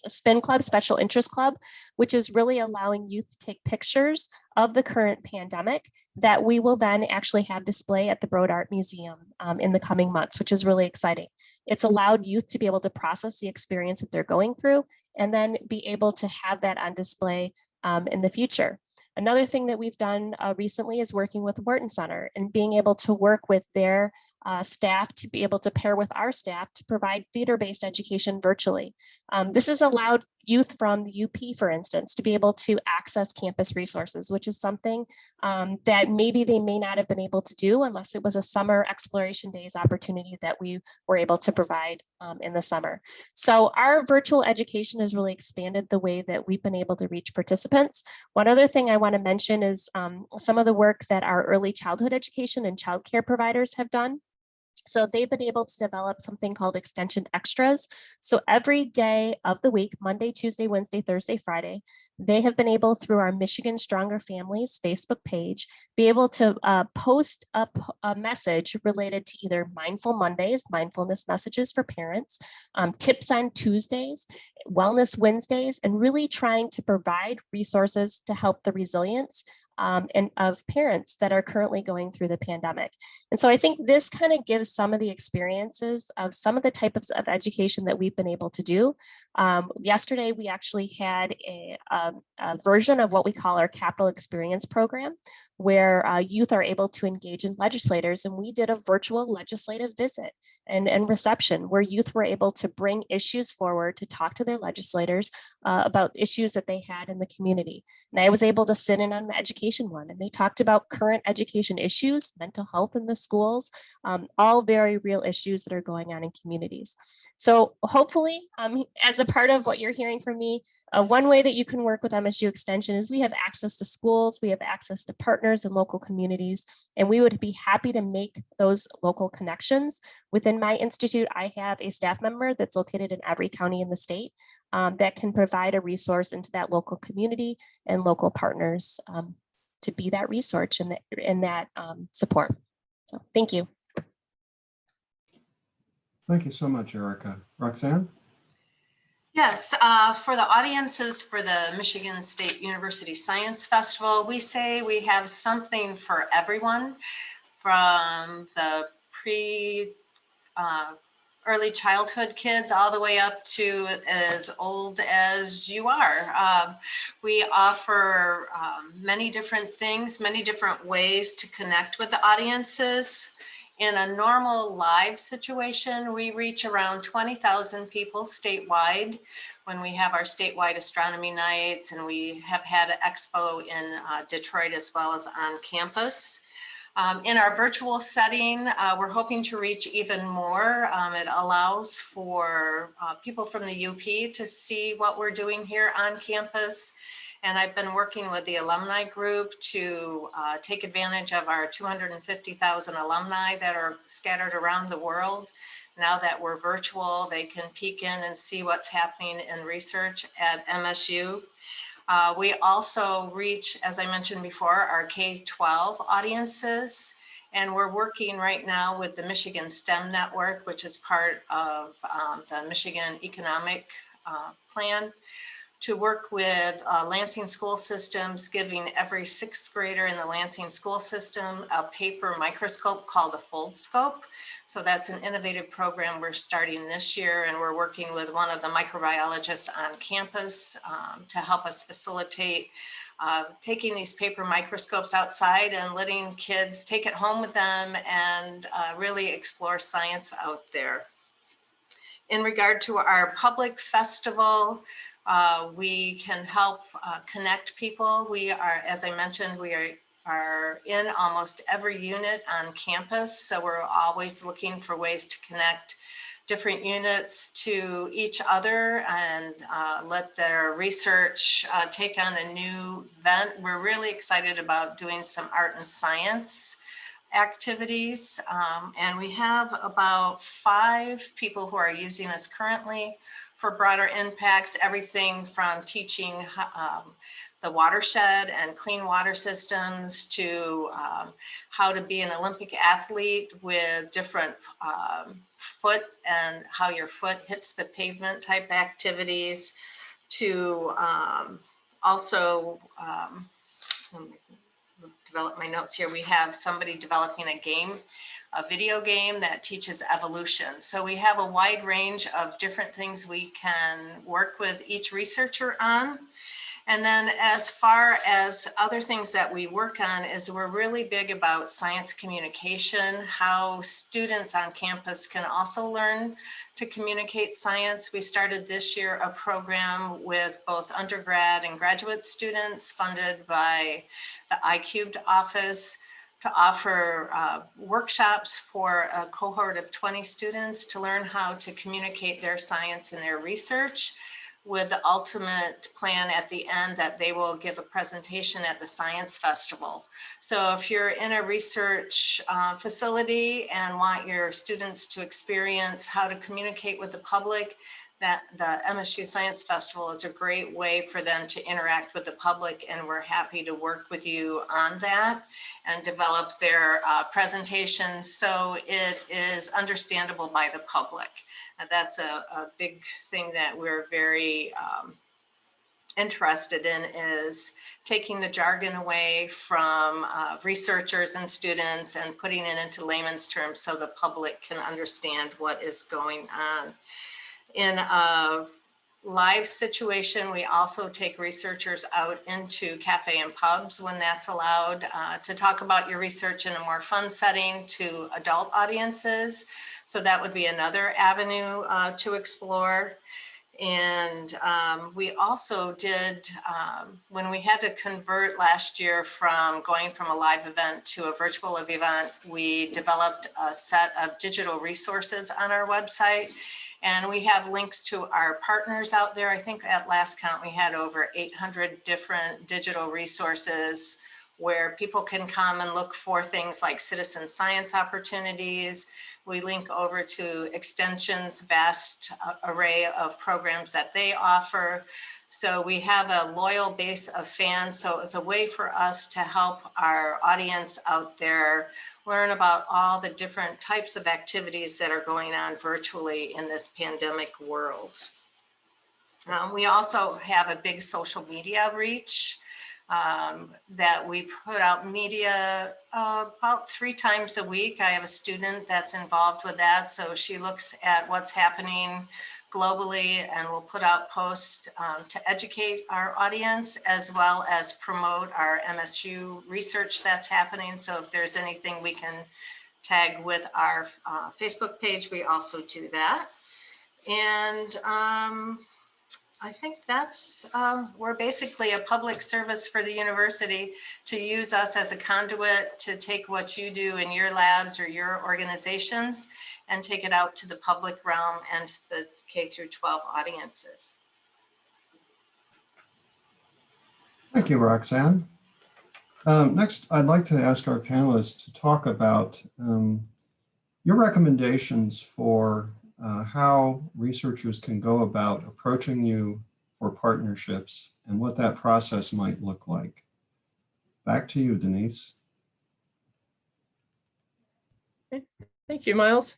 spin club, special interest club, which is really allowing youth to take pictures of the current pandemic that we will then actually have display at the Rhode Art Museum in the coming months, which is really exciting. It's allowed youth to be able to process the experience that they're going through and then be able to have that on display in the future. Another thing that we've done recently is working with Wharton Center and being able to work with their staff to be able to pair with our staff to provide theater-based education virtually. This has allowed youth from the UP, for instance, to be able to access campus resources, which is something that maybe they may not have been able to do unless it was a summer exploration days opportunity that we were able to provide in the summer. So our virtual education has really expanded the way that we've been able to reach participants. One other thing I want to mention is some of the work that our early childhood education and childcare providers have done. So they've been able to develop something called Extension Extras. So every day of the week, Monday, Tuesday, Wednesday, Thursday, Friday, they have been able, through our Michigan Stronger Families Facebook page, be able to post up a message related to either Mindful Mondays, mindfulness messages for parents, tips on Tuesdays, Wellness Wednesdays, and really trying to provide resources to help the resilience and of parents that are currently going through the pandemic. And so I think this kind of gives some of the experiences of some of the types of education that we've been able to do. Yesterday, we actually had a version of what we call our Capital Experience Program, where youth are able to engage in legislators. And we did a virtual legislative visit and reception where youth were able to bring issues forward to talk to their legislators about issues that they had in the community. And I was able to sit in on the education one, and they talked about current education issues, mental health in the schools, all very real issues that are going on in communities. So hopefully, as a part of what you're hearing from me, one way that you can work with MSU Extension is we have access to schools, we have access to partners in local communities, and we would be happy to make those local connections. Within my institute, I have a staff member that's located in every county in the state that can provide a resource into that local community and local partners to be that resource and that support. So thank you. Thank you so much, Erica. Roxanne? Yes, for the audiences for the Michigan State University Science Festival, we say we have something for everyone, from the early childhood kids all the way up to as old as you are. We offer many different things, many different ways to connect with the audiences. In a normal live situation, we reach around 20,000 people statewide when we have our statewide astronomy nights, and we have had an expo in Detroit as well as on campus. In our virtual setting, we're hoping to reach even more. It allows for people from the UP to see what we're doing here on campus. And I've been working with the alumni group to take advantage of our 250,000 alumni that are scattered around the world. Now that we're virtual, they can peek in and see what's happening in research at MSU. We also reach, as I mentioned before, our K-12 audiences. And we're working right now with the Michigan STEM Network, which is part of the Michigan Economic Plan, to work with Lansing school systems, giving every sixth grader in the Lansing school system a paper microscope called a Foldscope. So that's an innovative program we're starting this year, and we're working with one of the microbiologists on campus to help us facilitate taking these paper microscopes outside and letting kids take it home with them and really explore science out there. In regard to our public festival, we can help connect people. We are, as I mentioned, we are in almost every unit on campus. So we're always looking for ways to connect different units to each other and let their research take on a new vent. We're really excited about doing some art and science activities. And we have about 5 people who are using us currently for broader impacts, everything from teaching the watershed and clean water systems to how to be an Olympic athlete with different foot and how your foot hits the pavement type activities, to also develop my notes here. We have somebody developing a video game that teaches evolution. So we have a wide range of different things we can work with each researcher on. And then as far as other things that we work on is we're really big about science communication, how students on campus can also learn to communicate science. We started this year a program with both undergrad and graduate students funded by the iCubed office to offer workshops for a cohort of 20 students to learn how to communicate their science and their research, with the ultimate plan at the end that they will give a presentation at the Science Festival. So if you're in a research facility and want your students to experience how to communicate with the public, that the MSU Science Festival is a great way for them to interact with the public, and we're happy to work with you on that and develop their presentations so it is understandable by the public. And that's a big thing that we're very interested in, is taking the jargon away from researchers and students and putting it into layman's terms so the public can understand what is going on. In a live situation, we also take researchers out into cafe and pubs when that's allowed to talk about your research in a more fun setting to adult audiences. So that would be another avenue to explore. And we also did, when we had to convert last year from going from a live event to a virtual event, we developed a set of digital resources on our website. And we have links to our partners out there. I think at last count, we had over 800 different digital resources where people can come and look for things like citizen science opportunities. We link over to Extension's vast array of programs that they offer. So we have a loyal base of fans. So it's a way for us to help our audience out there learn about all the different types of activities that are going on virtually in this pandemic world. We also have a big social media reach. That we put out media about 3 times a week. I have a student that's involved with that. So she looks at what's happening globally and will put out posts to educate our audience as well as promote our MSU research that's happening. So if there's anything we can tag with our Facebook page, we also do that. And I think that's, we're basically a public service for the university to use us as a conduit to take what you do in your labs or your organizations and take it out to the public realm and the K through 12 audiences. Thank you, Roxanne. Next, I'd like to ask our panelists to talk about your recommendations for how researchers can go about approaching you for partnerships and what that process might look like. Back to you, Denise. Thank you, Miles.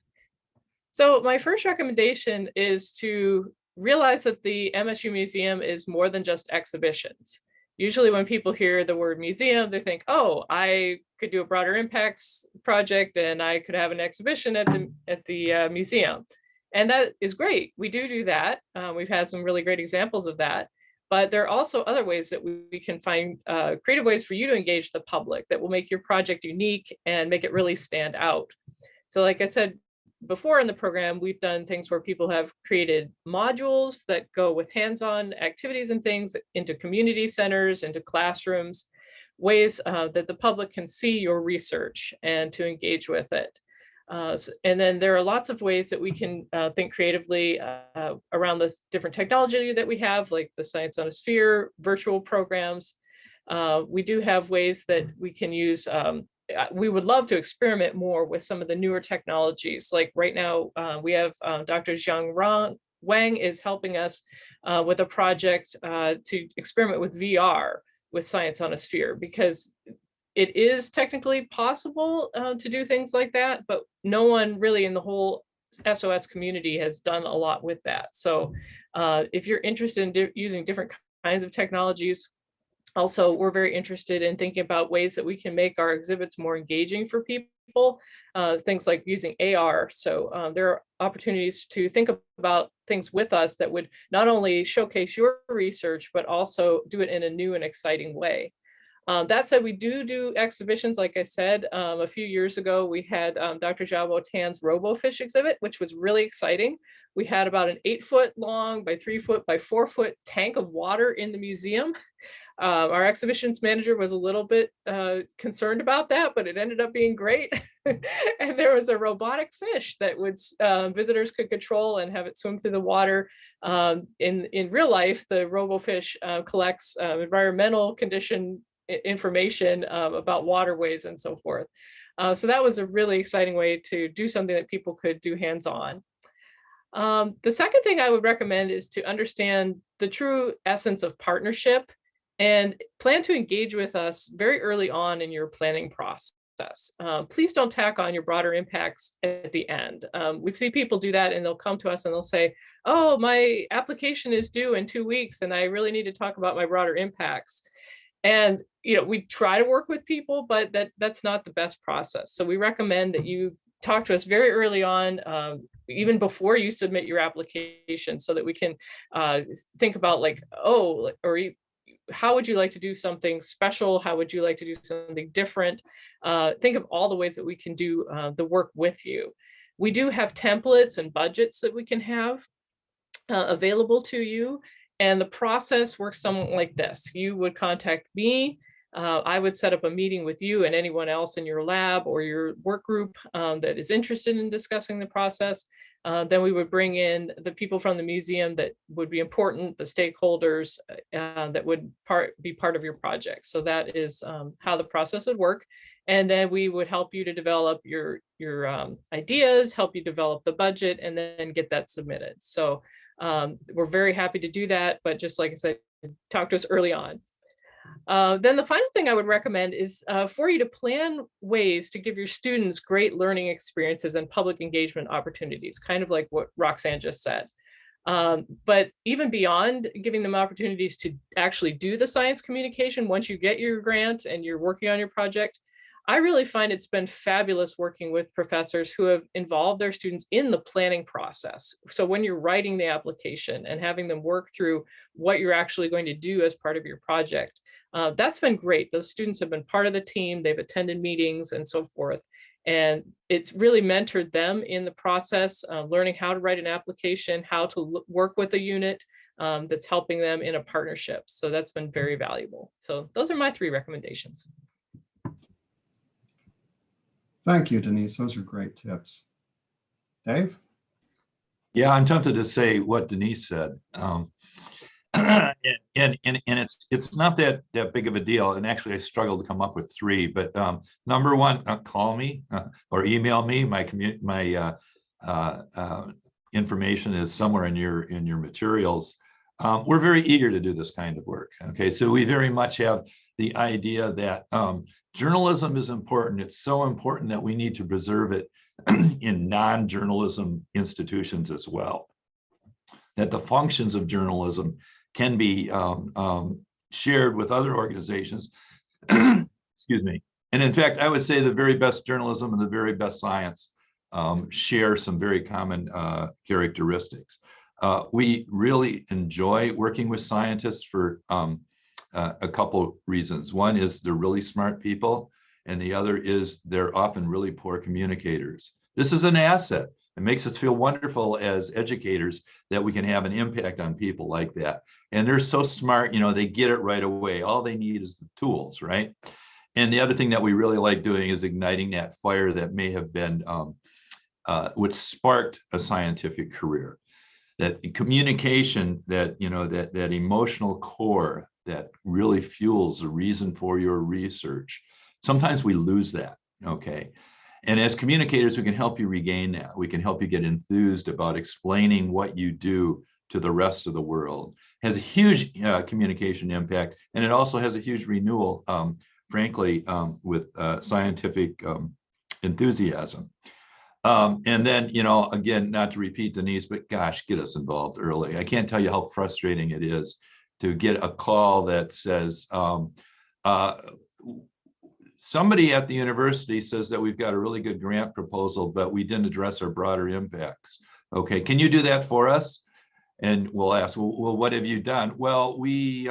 So my first recommendation is to realize that the MSU Museum is more than just exhibitions. Usually when people hear the word museum, they think, oh, I could do a broader impacts project and I could have an exhibition at the museum. And that is great. We do that. We've had some really great examples of that. But there are also other ways that we can find creative ways for you to engage the public that will make your project unique and make it really stand out. So like I said before in the program, we've done things where people have created modules that go with hands-on activities and things into community centers, into classrooms, ways that the public can see your research and to engage with it. And then there are lots of ways that we can think creatively around this different technology that we have, like the Science on a Sphere, virtual programs. We do have ways that we can use. We would love to experiment more with some of the newer technologies. Like right now, we have Dr. Jiang Wang is helping us with a project to experiment with VR with Science on a Sphere, because it is technically possible to do things like that, but no one really in the whole SOS community has done a lot with that. So if you're interested in using different kinds of technologies, also, we're very interested in thinking about ways that we can make our exhibits more engaging for people, things like using AR. So there are opportunities to think about things with us that would not only showcase your research, but also do it in a new and exciting way. That said, we do exhibitions. Like I said, a few years ago, we had Dr. Xiaobo Tan's RoboFish exhibit, which was really exciting. We had about an 8-foot long by 3-foot by 4-foot tank of water in the museum. Our exhibitions manager was a little bit concerned about that, but it ended up being great. And there was a robotic fish that visitors could control and have it swim through the water. In real life, the RoboFish collects environmental condition information about waterways and so forth. So that was a really exciting way to do something that people could do hands-on. The second thing I would recommend is to understand the true essence of partnership and plan to engage with us very early on in your planning process. Please don't tack on your broader impacts at the end. We've seen people do that and they'll come to us and they'll say, oh, my application is due in 2 weeks and I really need to talk about my broader impacts. And we try to work with people, but that's not the best process. So we recommend that you talk to us very early on, even before you submit your application, so that we can think about like, oh, how would you like to do something special? How would you like to do something different? Think of all the ways that we can do the work with you. We do have templates and budgets that we can have available to you. And the process works something like this. You would contact me. I would set up a meeting with you and anyone else in your lab or your work group that is interested in discussing the process. Then we would bring in the people from the museum that would be important, the stakeholders that would be part of your project. So that is how the process would work. And then we would help you to develop your ideas, help you develop the budget, and then get that submitted. So we're very happy to do that. But just like I said, talk to us early on. Then the final thing I would recommend is for you to plan ways to give your students great learning experiences and public engagement opportunities, kind of like what Roxanne just said. But even beyond giving them opportunities to actually do the science communication, once you get your grant and you're working on your project, I really find it's been fabulous working with professors who have involved their students in the planning process. So when you're writing the application and having them work through what you're actually going to do as part of your project, that's been great. Those students have been part of the team, they've attended meetings and so forth. And it's really mentored them in the process, learning how to write an application, how to work with a unit that's helping them in a partnership. So that's been very valuable. So those are my 3 recommendations. Thank you, Denise. Those are great tips. Dave? Yeah, I'm tempted to say what Denise said. And it's not that big of a deal. And actually, I struggled to come up with 3. But number 1, call me or email me. My information is somewhere in your materials. We're very eager to do this kind of work. Okay, so we very much have the idea that journalism is important. It's so important that we need to preserve it in non-journalism institutions as well. That the functions of journalism can be shared with other organizations. Excuse me. And in fact, I would say the very best journalism and the very best science share some very common characteristics. We really enjoy working with scientists for a couple reasons. One is they're really smart people, and the other is they're often really poor communicators. This is an asset. It makes us feel wonderful as educators that we can have an impact on people like that. And they're so smart, they get it right away. All they need is the tools, right? And the other thing that we really like doing is igniting that fire that may have been what sparked a scientific career. That communication, that that emotional core that really fuels the reason for your research. Sometimes we lose that, okay? And as communicators, we can help you regain that. We can help you get enthused about explaining what you do to the rest of the world. It has a huge communication impact, and it also has a huge renewal, frankly, with scientific enthusiasm. And then, again, not to repeat Denise, but gosh, get us involved early. I can't tell you how frustrating it is to get a call that says, somebody at the university says that we've got a really good grant proposal, but we didn't address our broader impacts. Okay, can you do that for us? And we'll ask, well, what have you done? Well, we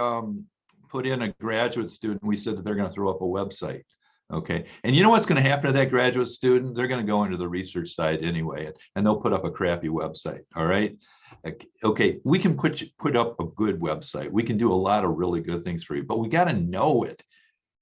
put in a graduate student. We said that they're going to throw up a website. Okay, and you know what's going to happen to that graduate student? They're going to go into the research side anyway, and they'll put up a crappy website. All right. Okay, we can put up a good website. We can do a lot of really good things for you, but we got to know it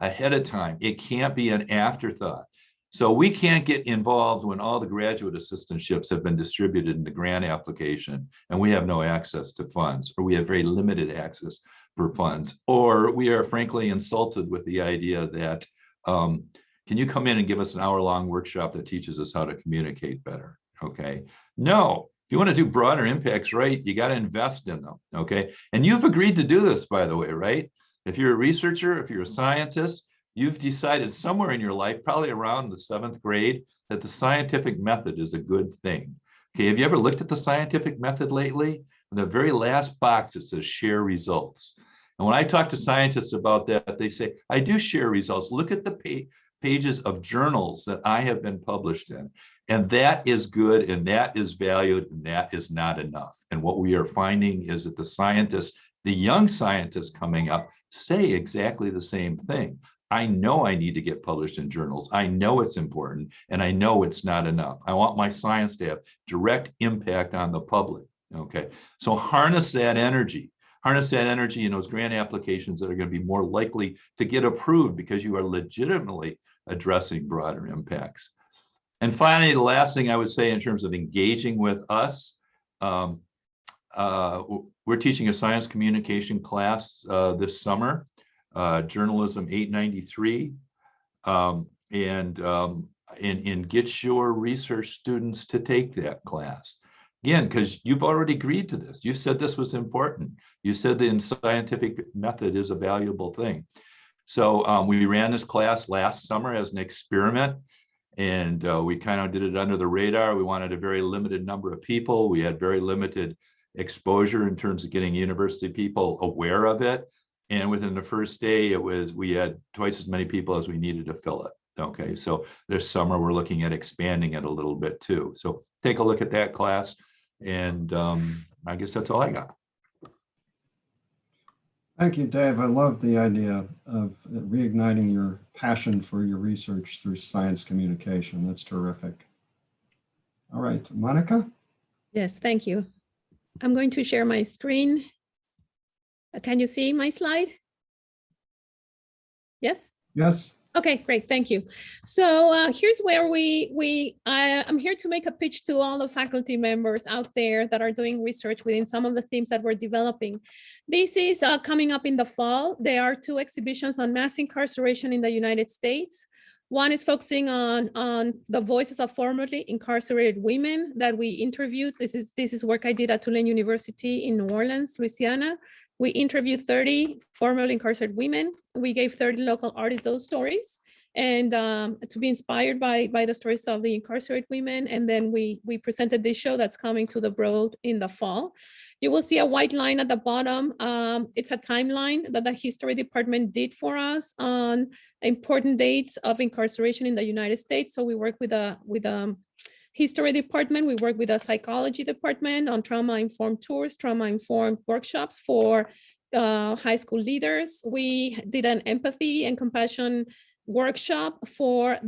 ahead of time. It can't be an afterthought. So we can't get involved when all the graduate assistantships have been distributed in the grant application and we have no access to funds, or we have very limited access for funds, or we are frankly insulted with the idea that, can you come in and give us an hour-long workshop that teaches us how to communicate better? Okay, no. If you want to do broader impacts, right, you got to invest in them, okay? And you've agreed to do this, by the way, right? If you're a researcher, if you're a scientist, you've decided somewhere in your life, probably around the 7th grade, that the scientific method is a good thing. Okay, have you ever looked at the scientific method lately? In the very last box, it says share results. And when I talk to scientists about that, they say, I do share results. Look at the pages of journals that I have been published in. And that is good, and that is valued, and that is not enough. And what we are finding is that the scientists, the young scientists coming up, say exactly the same thing. I know I need to get published in journals. I know it's important, and I know it's not enough. I want my science to have direct impact on the public. Okay, so harness that energy. Harness that energy in those grant applications that are going to be more likely to get approved because you are legitimately addressing broader impacts. And finally, the last thing I would say in terms of engaging with us, we're teaching a science communication class this summer, Journalism 893, and get your research students to take that class. Again, because you've already agreed to this. You said this was important. You said the scientific method is a valuable thing. So we ran this class last summer as an experiment, and we kind of did it under the radar. We wanted a very limited number of people. We had very limited exposure in terms of getting university people aware of it. And within the first day, we had twice as many people as we needed to fill it. Okay, so this summer we're looking at expanding it a little bit too. So take a look at that class. And I guess that's all I got. Thank you, Dave. I love the idea of reigniting your passion for your research through science communication. That's terrific. All right, Monica? Yes, thank you. I'm going to share my screen. Can you see my slide? Yes? Yes. Okay, great, thank you. So here's where I'm here to make a pitch to all the faculty members out there that are doing research within some of the themes that we're developing. This is coming up in the fall. There are 2 exhibitions on mass incarceration in the United States. One is focusing on the voices of formerly incarcerated women that we interviewed. This is work I did at Tulane University in New Orleans, Louisiana. We interviewed 30 formerly incarcerated women. We gave 30 local artists those stories, and to be inspired by the stories of the incarcerated women. And then we presented this show that's coming to the Broad in the fall. You will see a white line at the bottom. It's a timeline that the history department did for us on important dates of incarceration in the United States. So we work with a history department. We work with a psychology department on trauma-informed tours, trauma-informed workshops for high school leaders. We did an empathy and compassion workshop for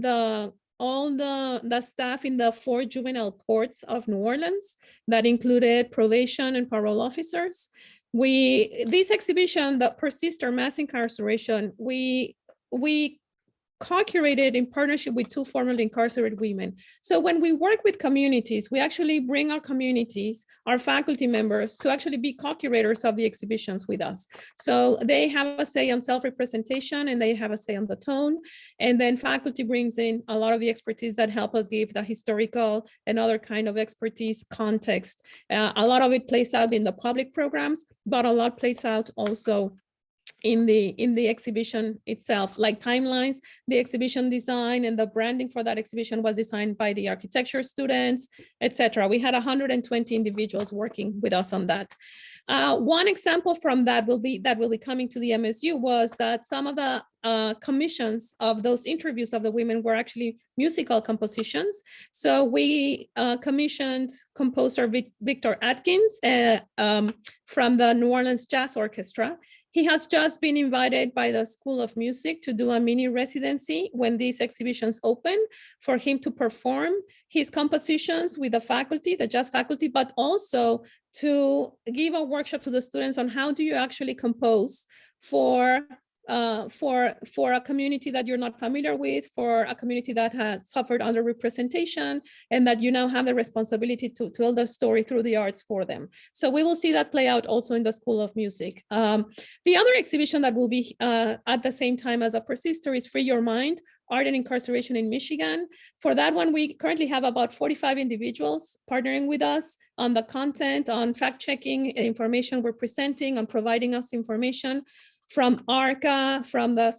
all the staff in the 4 juvenile courts of New Orleans that included probation and parole officers. This exhibition, the Persist or Mass Incarceration, we co-curated in partnership with 2 formerly incarcerated women. So when we work with communities, we actually bring our communities, our faculty members, to actually be co-curators of the exhibitions with us. So they have a say on self-representation, and they have a say on the tone. And then faculty brings in a lot of the expertise that help us give the historical and other kind of expertise context. A lot of it plays out in the public programs, but a lot plays out also in the exhibition itself, like timelines. The exhibition design and the branding for that exhibition was designed by the architecture students, etc. We had 120 individuals working with us on that. One example from that will be coming to the MSU was that some of the commissions of those interviews of the women were actually musical compositions. So we commissioned composer Victor Atkins from the New Orleans Jazz Orchestra. He has just been invited by the School of Music to do a mini residency when these exhibitions open, for him to perform his compositions with the faculty, the jazz faculty, but also to give a workshop to the students on how do you actually compose for a community that you're not familiar with, for a community that has suffered underrepresentation, and that you now have the responsibility to tell the story through the arts for them. So we will see that play out also in the School of Music. The other exhibition that will be at the same time as a Persister is Free Your Mind, Art and Incarceration in Michigan. For that one, we currently have about 45 individuals partnering with us on the content, on fact-checking information we're presenting, on providing us information from ARCA, from the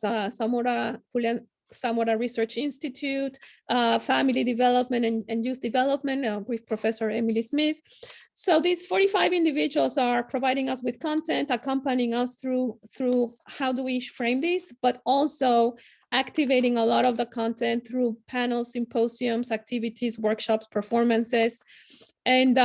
Zamora Research Institute, Family Development and Youth Development with Professor Emily Smith. So these 45 individuals are providing us with content, accompanying us through how do we frame this, but also activating a lot of the content through panels, symposiums, activities, workshops, performances. And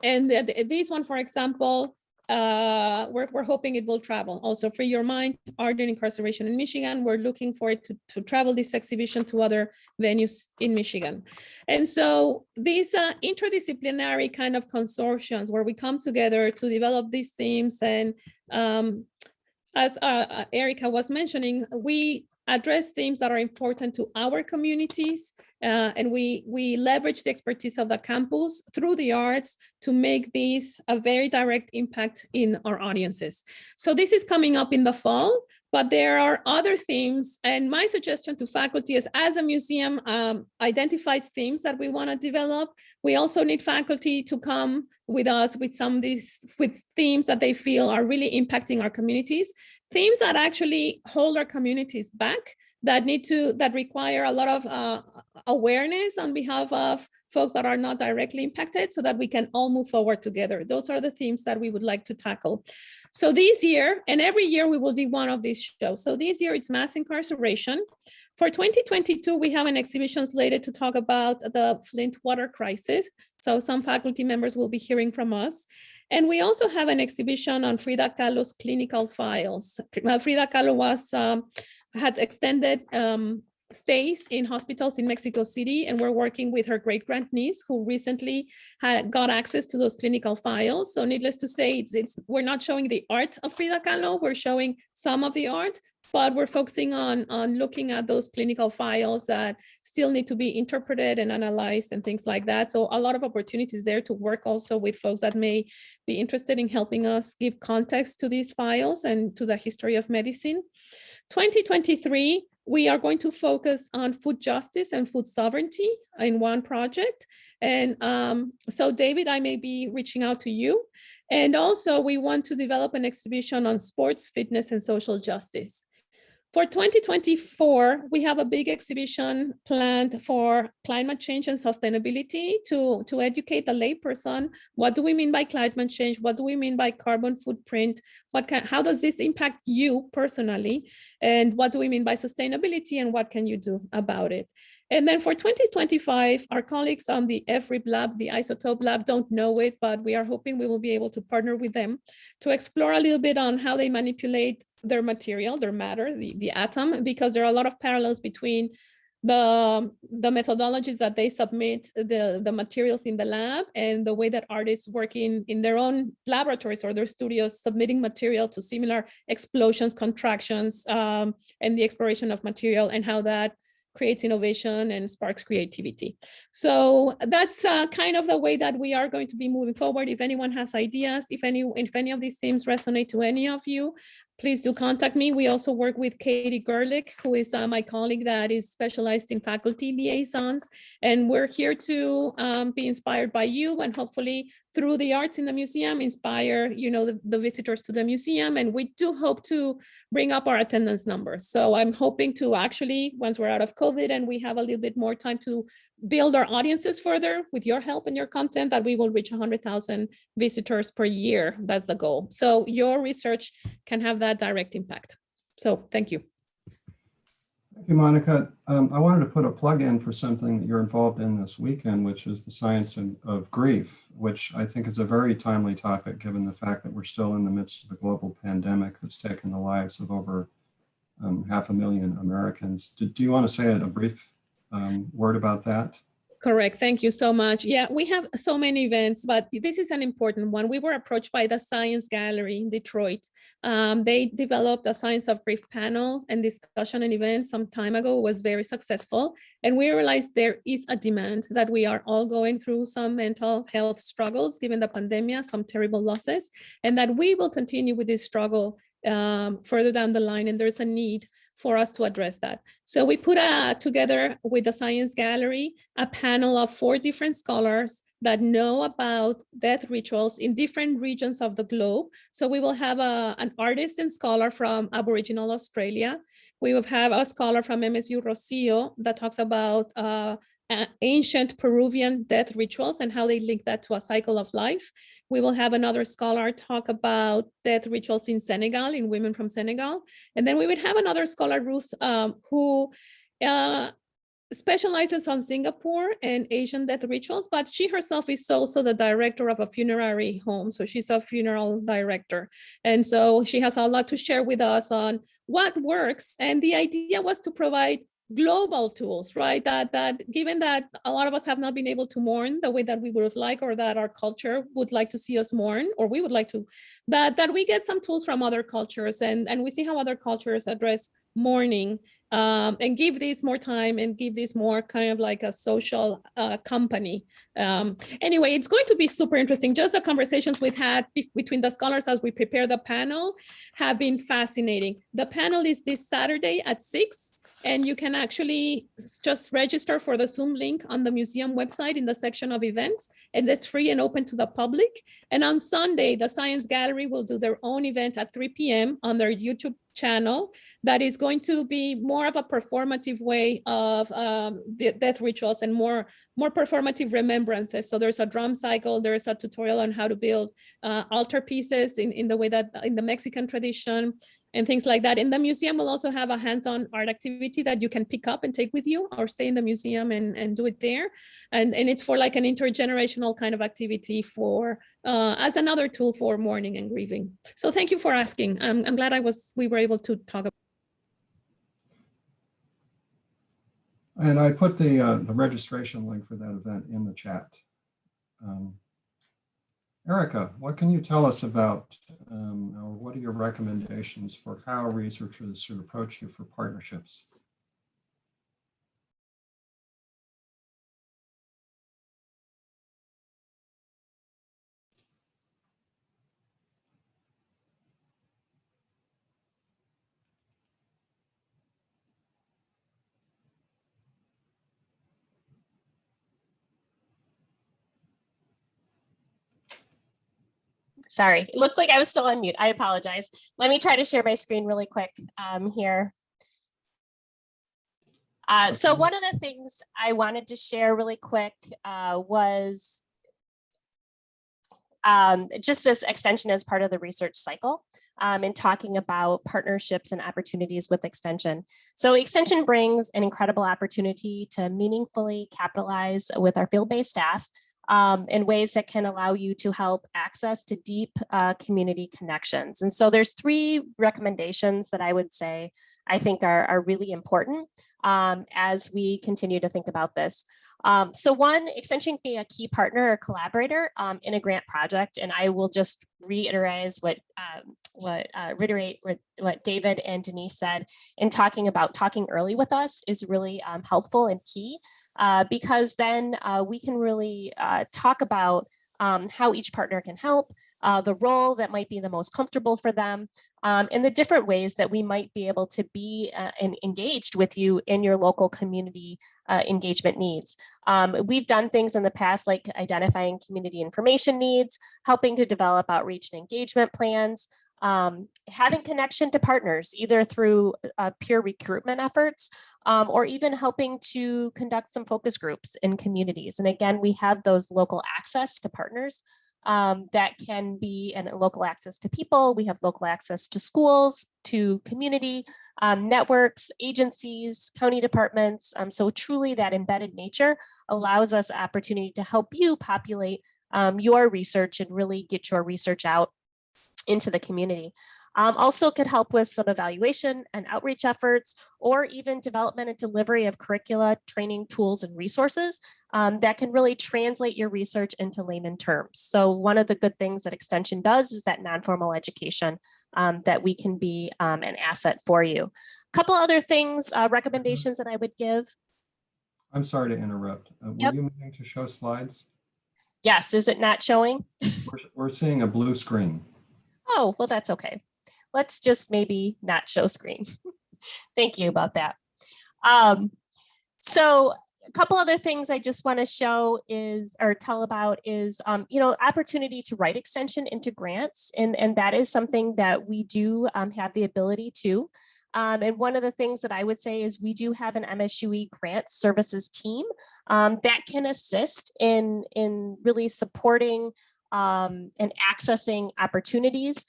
this one, for example, we're hoping it will travel. Also, Free Your Mind, Art and Incarceration in Michigan. We're looking for it to travel this exhibition to other venues in Michigan. And so these interdisciplinary kind of consortiums where we come together to develop these themes. And as Erica was mentioning, we address themes that are important to our communities, and we leverage the expertise of the campus through the arts to make these a very direct impact in our audiences. So this is coming up in the fall, but there are other themes, and my suggestion to faculty is, as a museum identifies themes that we want to develop, we also need faculty to come with us with some of these themes that they feel are really impacting our communities. Themes that actually hold our communities back, that require a lot of awareness on behalf of folks that are not directly impacted, so that we can all move forward together. Those are the themes that we would like to tackle. So this year, and every year we will do one of these shows. So this year it's mass incarceration. For 2022, we have an exhibition slated to talk about the Flint water crisis. So some faculty members will be hearing from us. And we also have an exhibition on Frida Kahlo's clinical files. Frida Kahlo had extended stays in hospitals in Mexico City, and we're working with her great-grandniece who recently got access to those clinical files. So needless to say, we're not showing the art of Frida Kahlo, we're showing some of the art, but we're focusing on looking at those clinical files that still need to be interpreted and analyzed and things like that. So a lot of opportunities there to work also with folks that may be interested in helping us give context to these files and to the history of medicine. 2023, we are going to focus on food justice and food sovereignty in one project. And so David, I may be reaching out to you. And also we want to develop an exhibition on sports, fitness, and social justice. For 2024, we have a big exhibition planned for climate change and sustainability to educate the layperson. What do we mean by climate change? What do we mean by carbon footprint? How does this impact you personally? And what do we mean by sustainability, and what can you do about it? And then for 2025, our colleagues on the FRIB lab, the isotope lab, don't know it, but we are hoping we will be able to partner with them to explore a little bit on how they manipulate their material, their matter, the atom, because there are a lot of parallels between the methodologies that they submit, the materials in the lab, and the way that artists work in their own laboratories or their studios, submitting material to similar explosions, contractions, and the exploration of material, and how that creates innovation and sparks creativity. So that's kind of the way that we are going to be moving forward. If anyone has ideas, if any of these themes resonate to any of you, please do contact me. We also work with Katie Gerlich, who is my colleague that is specialized in faculty liaisons. And we're here to be inspired by you, and hopefully through the arts in the museum, inspire the visitors to the museum. And we do hope to bring up our attendance numbers. So I'm hoping to actually, once we're out of COVID and we have a little bit more time to build our audiences further with your help and your content, that we will reach 100,000 visitors per year. That's the goal. So your research can have that direct impact. So thank you. Thank you, Monica. I wanted to put a plug in for something that you're involved in this weekend, which is the science of grief, which I think is a very timely topic, given the fact that we're still in the midst of a global pandemic that's taken the lives of over 500,000 Americans. Do you want to say a brief word about that? Correct. Thank you so much. Yeah, we have so many events, but this is an important one. We were approached by the Science Gallery in Detroit. They developed a Science of Grief panel and discussion and event some time ago. It was very successful. And we realized there is a demand, that we are all going through some mental health struggles given the pandemic, some terrible losses, and that we will continue with this struggle further down the line. And there's a need for us to address that. So we put together with the Science Gallery a panel of 4 different scholars that know about death rituals in different regions of the globe. So we will have an artist and scholar from Aboriginal Australia. We will have a scholar from MSU Rocio that talks about ancient Peruvian death rituals and how they link that to a cycle of life. We will have another scholar talk about death rituals in Senegal, in women from Senegal. And then we would have another scholar, Ruth, who specializes on Singapore and Asian death rituals, but she herself is also the director of a funerary home. So she's a funeral director. And so she has a lot to share with us on what works. And the idea was to provide global tools, right? That given that a lot of us have not been able to mourn the way that we would have liked, or that our culture would like to see us mourn, or we would like to, that we get some tools from other cultures, and we see how other cultures address mourning, and give this more time and give this more kind of like a social company. Anyway, it's going to be super interesting. Just the conversations we've had between the scholars as we prepare the panel have been fascinating. The panel is this Saturday at 6. And you can actually just register for the Zoom link on the museum website in the section of events, and that's free and open to the public. And on Sunday, the Science Gallery will do their own event at 3 p.m. on their YouTube channel that is going to be more of a performative way of death rituals and more performative remembrances. So there's a drum cycle, there's a tutorial on how to build altar pieces in the way that in the Mexican tradition, and things like that. And the museum will also have a hands-on art activity that you can pick up and take with you, or stay in the museum and do it there. And it's for like an intergenerational kind of activity for as another tool for mourning and grieving. So thank you for asking. I'm glad we were able to talk about. And I put the registration link for that event in the chat. Erica, what can you tell us about, or what are your recommendations for how researchers should approach you for partnerships? Sorry, it looked like I was still on mute. I apologize. Let me try to share my screen really quick here. So one of the things I wanted to share really quick was just this extension as part of the research cycle, and talking about partnerships and opportunities with Extension. So Extension brings an incredible opportunity to meaningfully capitalize with our field-based staff in ways that can allow you to help access to deep community connections. And so there's 3 recommendations that I would say I think are really important as we continue to think about this. So one, Extension can be a key partner or collaborator in a grant project. And I will just reiterate what David and Denise said in talking about talking early with us is really helpful and key, because then we can really talk about how each partner can help, the role that might be the most comfortable for them, and the different ways that we might be able to be engaged with you in your local community engagement needs. We've done things in the past like identifying community information needs, helping to develop outreach and engagement plans, having connection to partners, either through peer recruitment efforts, or even helping to conduct some focus groups in communities. And again, we have those local access to partners that can be, and local access to people. We have local access to schools, to community networks, agencies, county departments. So truly that embedded nature allows us opportunity to help you populate your research and really get your research out into the community. Also could help with some evaluation and outreach efforts, or even development and delivery of curricula, training tools, and resources that can really translate your research into layman terms. So one of the good things that Extension does is that non-formal education that we can be an asset for you. A couple other things, recommendations that I would give. I'm sorry to interrupt. Were you meaning to show slides? Yes, is it not showing? We're seeing a blue screen. Oh, well, that's okay. Let's just maybe not show screen. Thank you about that. So a couple other things I just want to show is, or tell about is, opportunity to write Extension into grants. And that is something that we do have the ability to. And one of the things that I would say is we do have an MSUE grant services team that can assist in really supporting and accessing opportunities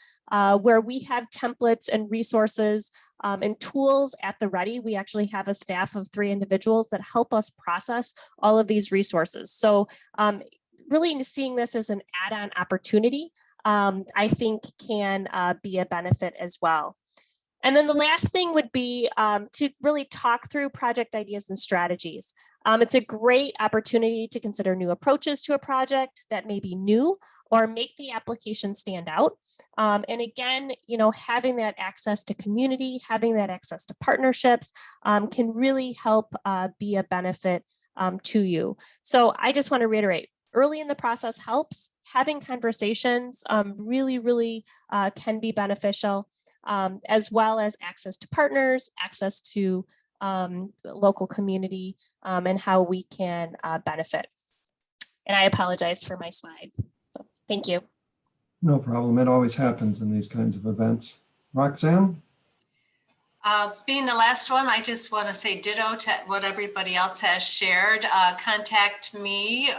where we have templates and resources and tools at the ready. We actually have a staff of 3 individuals that help us process all of these resources. So really seeing this as an add-on opportunity, I think can be a benefit as well. And then the last thing would be to really talk through project ideas and strategies. It's a great opportunity to consider new approaches to a project that may be new or make the application stand out. And again, having that access to community, having that access to partnerships can really help be a benefit to you. So I just want to reiterate, early in the process helps. Having conversations really can be beneficial, as well as access to partners, access to the local community, and how we can benefit. And I apologize for my slides. So thank you. No problem. It always happens in these kinds of events. Roxanne? Being the last one, I just want to say ditto to what everybody else has shared. Contact me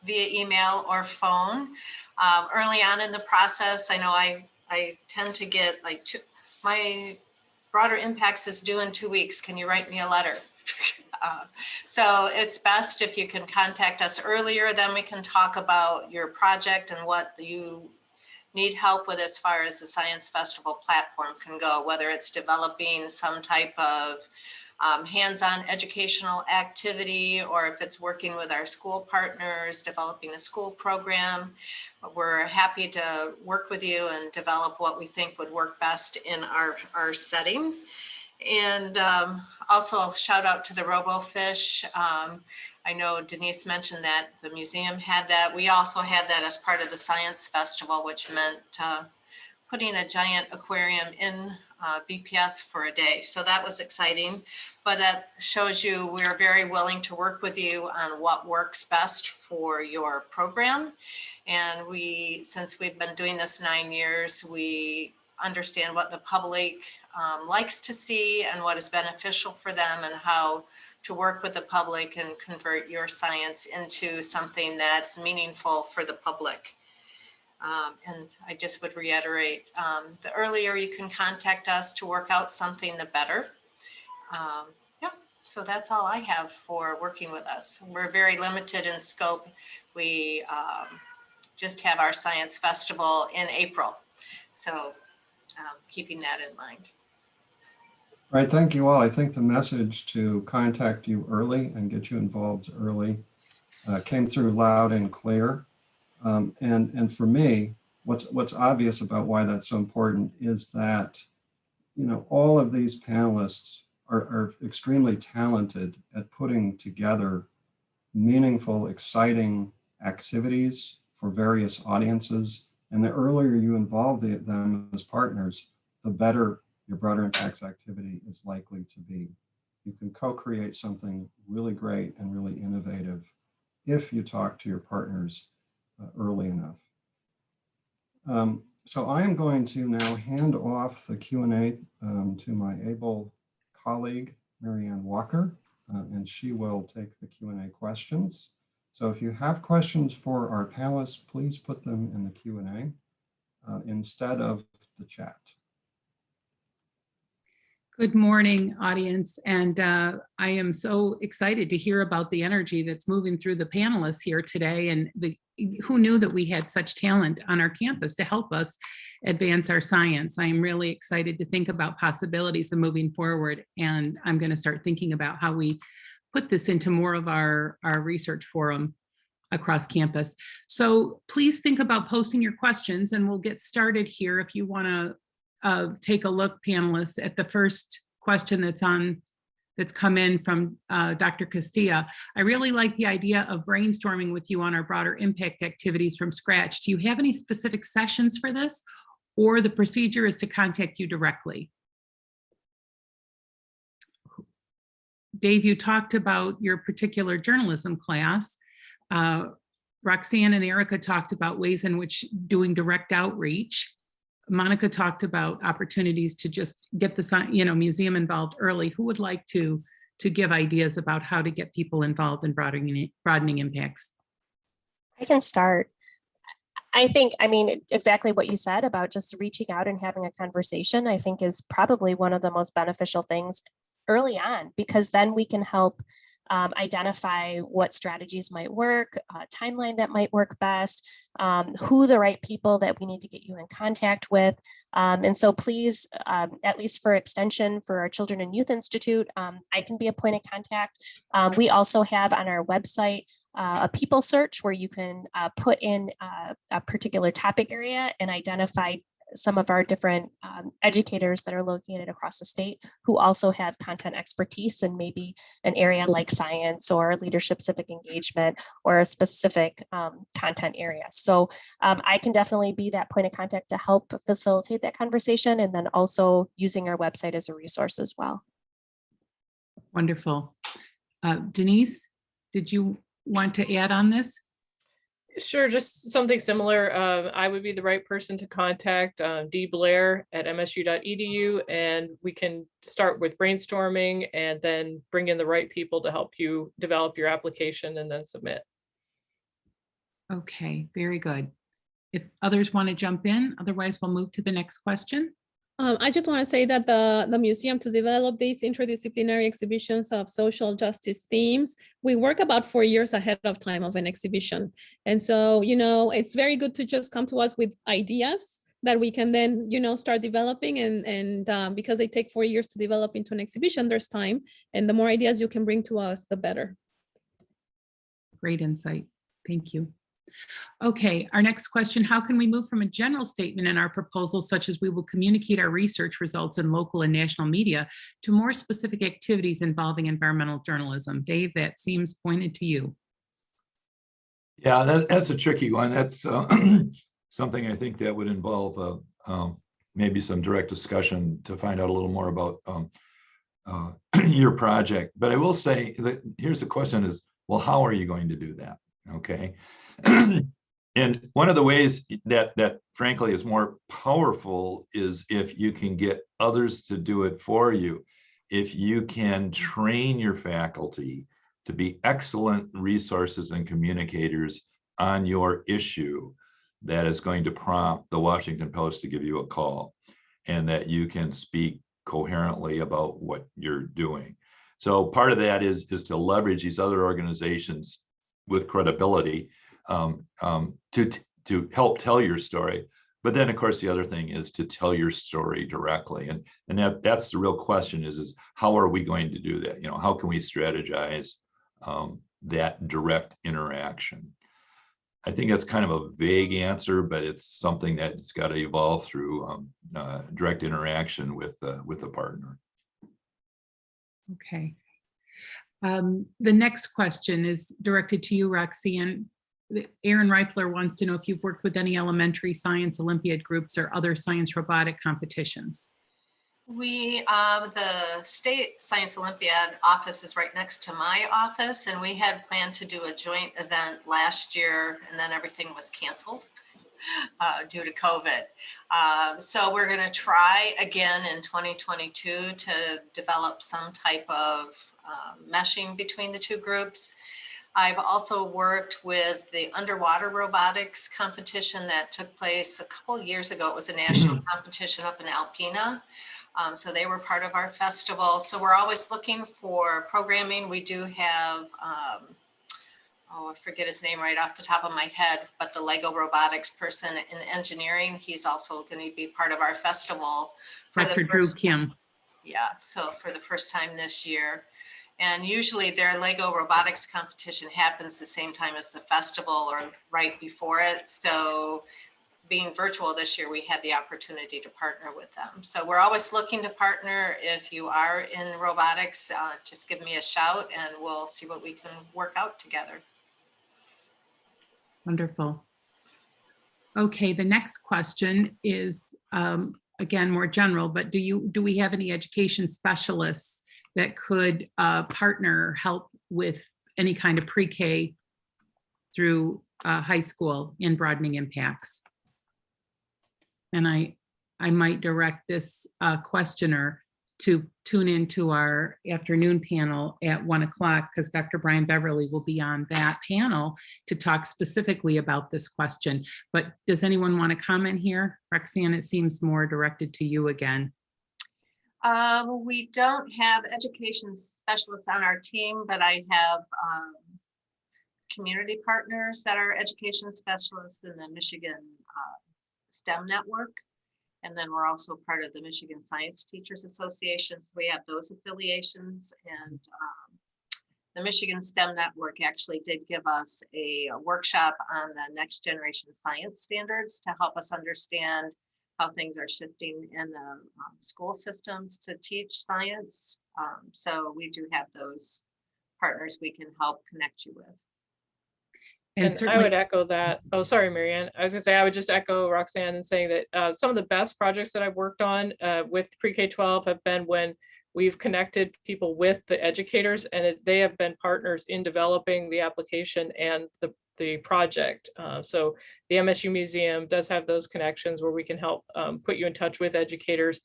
via email or phone. Early on in the process, I know I tend to get like my broader impacts is due in 2 weeks. Can you write me a letter? So it's best if you can contact us earlier, then we can talk about your project and what you need help with as far as the Science Festival platform can go, whether it's developing some type of hands-on educational activity, or if it's working with our school partners, developing a school program. We're happy to work with you and develop what we think would work best in our setting. And also shout out to the RoboFish. I know Denise mentioned that the museum had that. We also had that as part of the Science Festival, which meant putting a giant aquarium in BPS for a day. So that was exciting, but that shows you we're very willing to work with you on what works best for your program. And since we've been doing this 9 years, we understand what the public likes to see and what is beneficial for them, and how to work with the public and convert your science into something that's meaningful for the public. And I just would reiterate, the earlier you can contact us to work out something, the better. Yeah, so that's all I have for working with us. We're very limited in scope. We just have our Science Festival in April. So keeping that in mind. All right, thank you all. I think the message to contact you early and get you involved early came through loud and clear. And for me, what's obvious about why that's so important is that, all of these panelists are extremely talented at putting together meaningful, exciting activities for various audiences. And the earlier you involve them as partners, the better your broader impacts activity is likely to be. You can co-create something really great and really innovative if you talk to your partners early enough. So I am going to now hand off the Q&A to my able colleague, Marianne Walker, and she will take the Q&A questions. So if you have questions for our panelists, please put them in the Q&A instead of the chat. Good morning, audience, and I am so excited to hear about the energy that's moving through the panelists here today, and who knew that we had such talent on our campus to help us advance our science. I am really excited to think about possibilities of moving forward, and I'm going to start thinking about how we put this into more of our research forum across campus. So please think about posting your questions, and we'll get started here. If you want to take a look, panelists, at the first question that's come in from Dr. Castilla. I really like the idea of brainstorming with you on our broader impact activities from scratch. Do you have any specific sessions for this, or the procedure is to contact you directly? Dave, you talked about your particular journalism class. Roxanne and Erica talked about ways in which doing direct outreach. Monica talked about opportunities to just get the museum involved early. Who would like to give ideas about how to get people involved in broadening impacts? I can start. I mean, exactly what you said about just reaching out and having a conversation, I think is probably one of the most beneficial things early on, because then we can help identify what strategies might work, timeline that might work best, who the right people that we need to get you in contact with. And so please, at least for Extension, for our Children and Youth Institute, I can be a point of contact. We also have on our website a people search where you can put in a particular topic area and identify some of our different educators that are located across the state who also have content expertise in maybe an area like science or leadership civic engagement or a specific content area. So I can definitely be that point of contact to help facilitate that conversation, and then also using our website as a resource as well. Wonderful. Denise, did you want to add on this? Sure, just something similar. I would be the right person to contact, D. Blair at msu.edu, and we can start with brainstorming and then bring in the right people to help you develop your application and then submit. Okay, very good. If others want to jump in, otherwise we'll move to the next question. I just want to say that the museum, to develop these interdisciplinary exhibitions of social justice themes, we work about 4 years ahead of time of an exhibition. And so, it's very good to just come to us with ideas that we can then, start developing, and because they take 4 years to develop into an exhibition, there's time, and the more ideas you can bring to us, the better. Great insight. Thank you. Okay, our next question: how can we move from a general statement in our proposal, such as we will communicate our research results in local and national media, to more specific activities involving environmental journalism? Dave, that seems pointed to you. Yeah, that's a tricky one. That's something I think that would involve maybe some direct discussion to find out a little more about your project. But I will say that here's the question is, well, how are you going to do that? Okay. And one of the ways that frankly is more powerful is if you can get others to do it for you. If you can train your faculty to be excellent resources and communicators on your issue, that is going to prompt the Washington Post to give you a call, and that you can speak coherently about what you're doing. So part of that is to leverage these other organizations with credibility to help tell your story. But then, of course, the other thing is to tell your story directly. And that's the real question is how are we going to do that? How can we strategize that direct interaction? I think that's kind of a vague answer, but it's something that's got to evolve through direct interaction with a partner. Okay. The next question is directed to you, Roxanne. Aaron Reifler wants to know if you've worked with any elementary science Olympiad groups or other science robotic competitions. We, the State Science Olympiad office is right next to my office, and we had planned to do a joint event last year, and then everything was canceled due to COVID. So we're going to try again in 2022 to develop some type of meshing between the two groups. I've also worked with the underwater robotics competition that took place a couple of years ago. It was a national competition up in Alpena. So they were part of our festival. So we're always looking for programming. We do have, I forget his name right off the top of my head, but the Lego robotics person in engineering, he's also going to be part of our festival. Dr. Drew Kim. Yeah, so for the first time this year. And usually their Lego robotics competition happens the same time as the festival or right before it. So being virtual this year, we had the opportunity to partner with them. So we're always looking to partner. If you are in robotics, just give me a shout and we'll see what we can work out together. Wonderful. Okay, the next question is, again, more general, but do we have any education specialists that could partner, help with any kind of pre-K through high school in broadening impacts? And I I might direct this questioner to tune into our afternoon panel at 1 o'clock, because Dr. Brian Beverly will be on that panel to talk specifically about this question. But does anyone want to comment here? Roxanne, it seems more directed to you again. We don't have education specialists on our team, but I have community partners that are education specialists in the Michigan STEM network. And then we're also part of the Michigan Science Teachers Association. So we have those affiliations, and the Michigan STEM network actually did give us a workshop on the next generation science standards to help us understand how things are shifting in the school systems to teach science. So we do have those partners we can help connect you with. And I certainly, would echo that. Oh, sorry, Marianne. I was gonna say, I would just echo Roxanne in saying that some of the best projects that I've worked on with pre-K-12 have been when we've connected people with the educators, and they have been partners in developing the application and the project. So the MSU Museum does have those connections where we can help put you in touch with educators,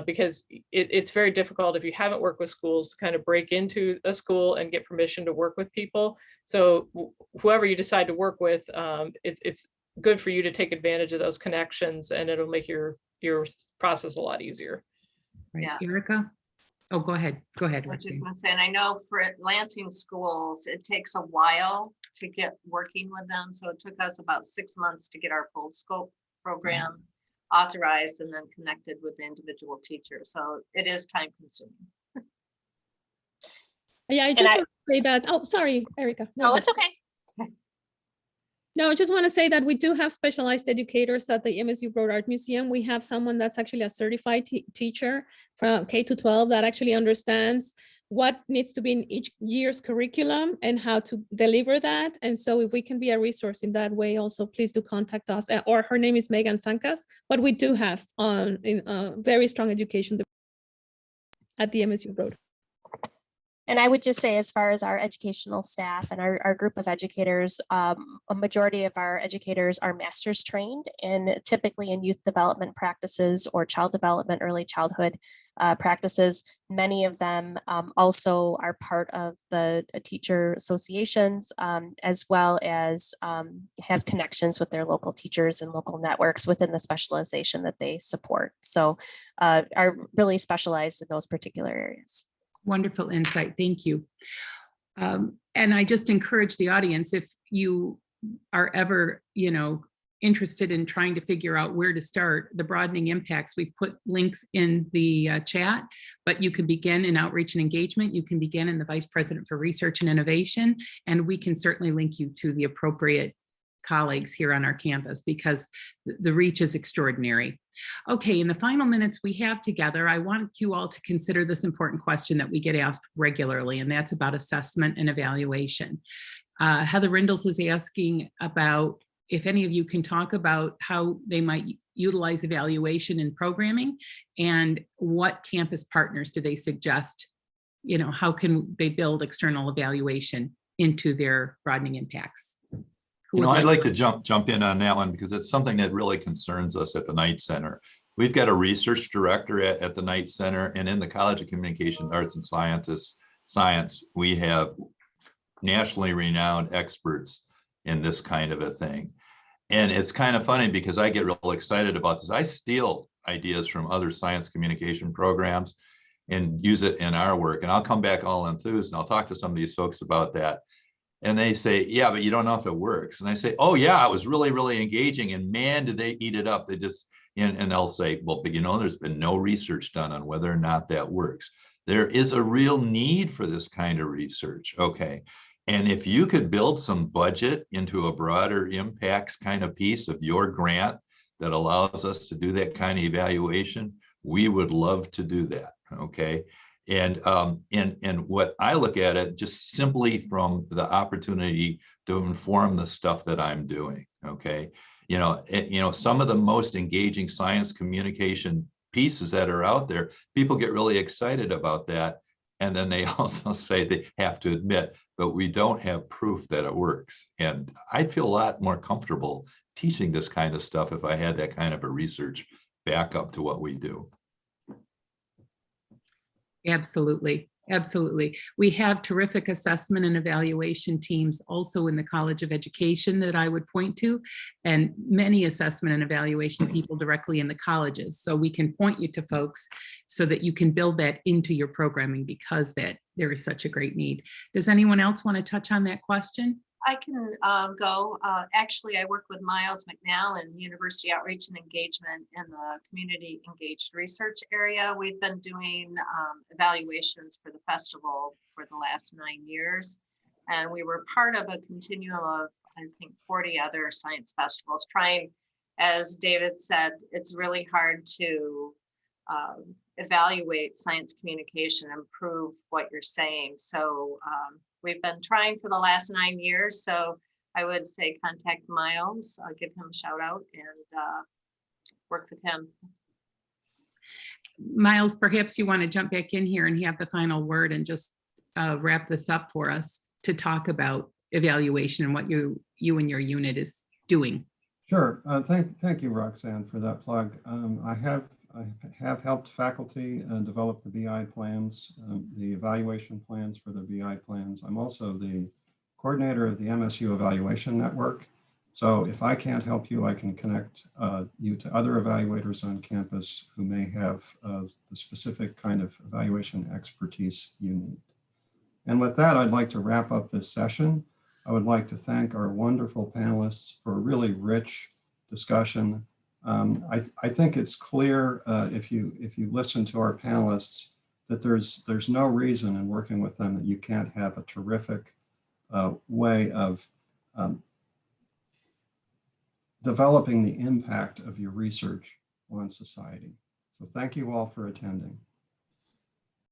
because it's very difficult if you haven't worked with schools to kind of break into a school and get permission to work with people. So whoever you decide to work with, it's good for you to take advantage of those connections, and it'll make your process a lot easier. right, Yeah. Erica? Oh, go ahead. Go ahead, I was just Roxanne. gonna say, and I know for Lansing schools, it takes a while to get working with them. So it took us about 6 months to get our full scope program authorized and then connected with the individual teachers. So it is time consuming. Yeah, I just want to say that. Oh, sorry, Erica. No, it's okay. No, I just want to say that we do have specialized educators at the MSU Broad Art Museum. We have someone that's actually a certified teacher from K to 12 that actually understands what needs to be in each year's curriculum and how to deliver that. And so if we can be a resource in that way, also please do contact us. Or her name is Megan Sankas, but we do have very strong education at the MSU Broad. And I would just say, as far as our educational staff and our group of educators, a majority of our educators are master's trained, and typically in youth development practices or child development, early childhood practices. Many of them also are part of the teacher associations, as well as have connections with their local teachers and local networks within the specialization that they support. So are really specialized in those particular areas. Wonderful insight. Thank you. And I just encourage the audience, if you are ever, interested in trying to figure out where to start the broadening impacts, we put links in the chat, but you can begin in outreach and engagement. You can begin in the Vice President for Research and Innovation, and we can certainly link you to the appropriate colleagues here on our campus, because the reach is extraordinary. Okay, in the final minutes we have together, I want you all to consider this important question that we get asked regularly, and that's about assessment and evaluation. Heather Rindles is asking about if any of you can talk about how they might utilize evaluation in programming, and what campus partners do they suggest, how can they build external evaluation into their broadening impacts? I'd like to jump in on that one, because it's something that really concerns us at the Knight Center. We've got a research director at the Knight Center, and in the College of Communication Arts and Science, we have nationally renowned experts in this kind of a thing. And it's kind of funny, because I get real excited about this. I steal ideas from other science communication programs and use it in our work. And I'll come back all enthused, and I'll talk to some of these folks about that. And they say, yeah, but you don't know if it works. And I say, oh yeah, it was really, really engaging. And man, did they eat it up. They just, and they'll say, well, but there's been no research done on whether or not that works. There is a real need for this kind of research. Okay. And if you could build some budget into a broader impacts kind of piece of your grant that allows us to do that kind of evaluation, we would love to do that. Okay. And what I look at it just simply from the opportunity to inform the stuff that I'm doing. Okay. Some of the most engaging science communication pieces that are out there, people get really excited about that. And then they also say they have to admit, but we don't have proof that it works. And I'd feel a lot more comfortable teaching this kind of stuff if I had that kind of a research backup to what we do. Absolutely. Absolutely. We have terrific assessment and evaluation teams also in the College of Education that I would point to, and many assessment and evaluation people directly in the colleges. So we can point you to folks so that you can build that into your programming, because that there is such a great need. Does anyone else want to touch on that question? I can go. Actually, I work with Miles McNall in University Outreach and Engagement in the Community Engaged Research area. We've been doing evaluations for the festival for the last 9 years. And we were part of a continuum of, I think, 40 other science festivals, trying, as David said, it's really hard to evaluate science communication and prove what you're saying. So we've been trying for the last 9 years. So I would say contact Miles, give him a shout out, and work with him. Miles, perhaps you want to jump back in here and have the final word and just wrap this up for us to talk about evaluation and what you and your unit is doing. Sure. Thank you, Roxanne, for that plug. I have helped faculty develop the BI plans, the evaluation plans for the BI plans. I'm also the coordinator of the MSU Evaluation Network. So if I can't help you, I can connect you to other evaluators on campus who may have the specific kind of evaluation expertise you need. And with that, I'd like to wrap up this session. I would like to thank our wonderful panelists for a really rich discussion. I think it's clear if you listen to our panelists that there's no reason in working with them that you can't have a terrific way of developing the impact of your research on society. So thank you all for attending.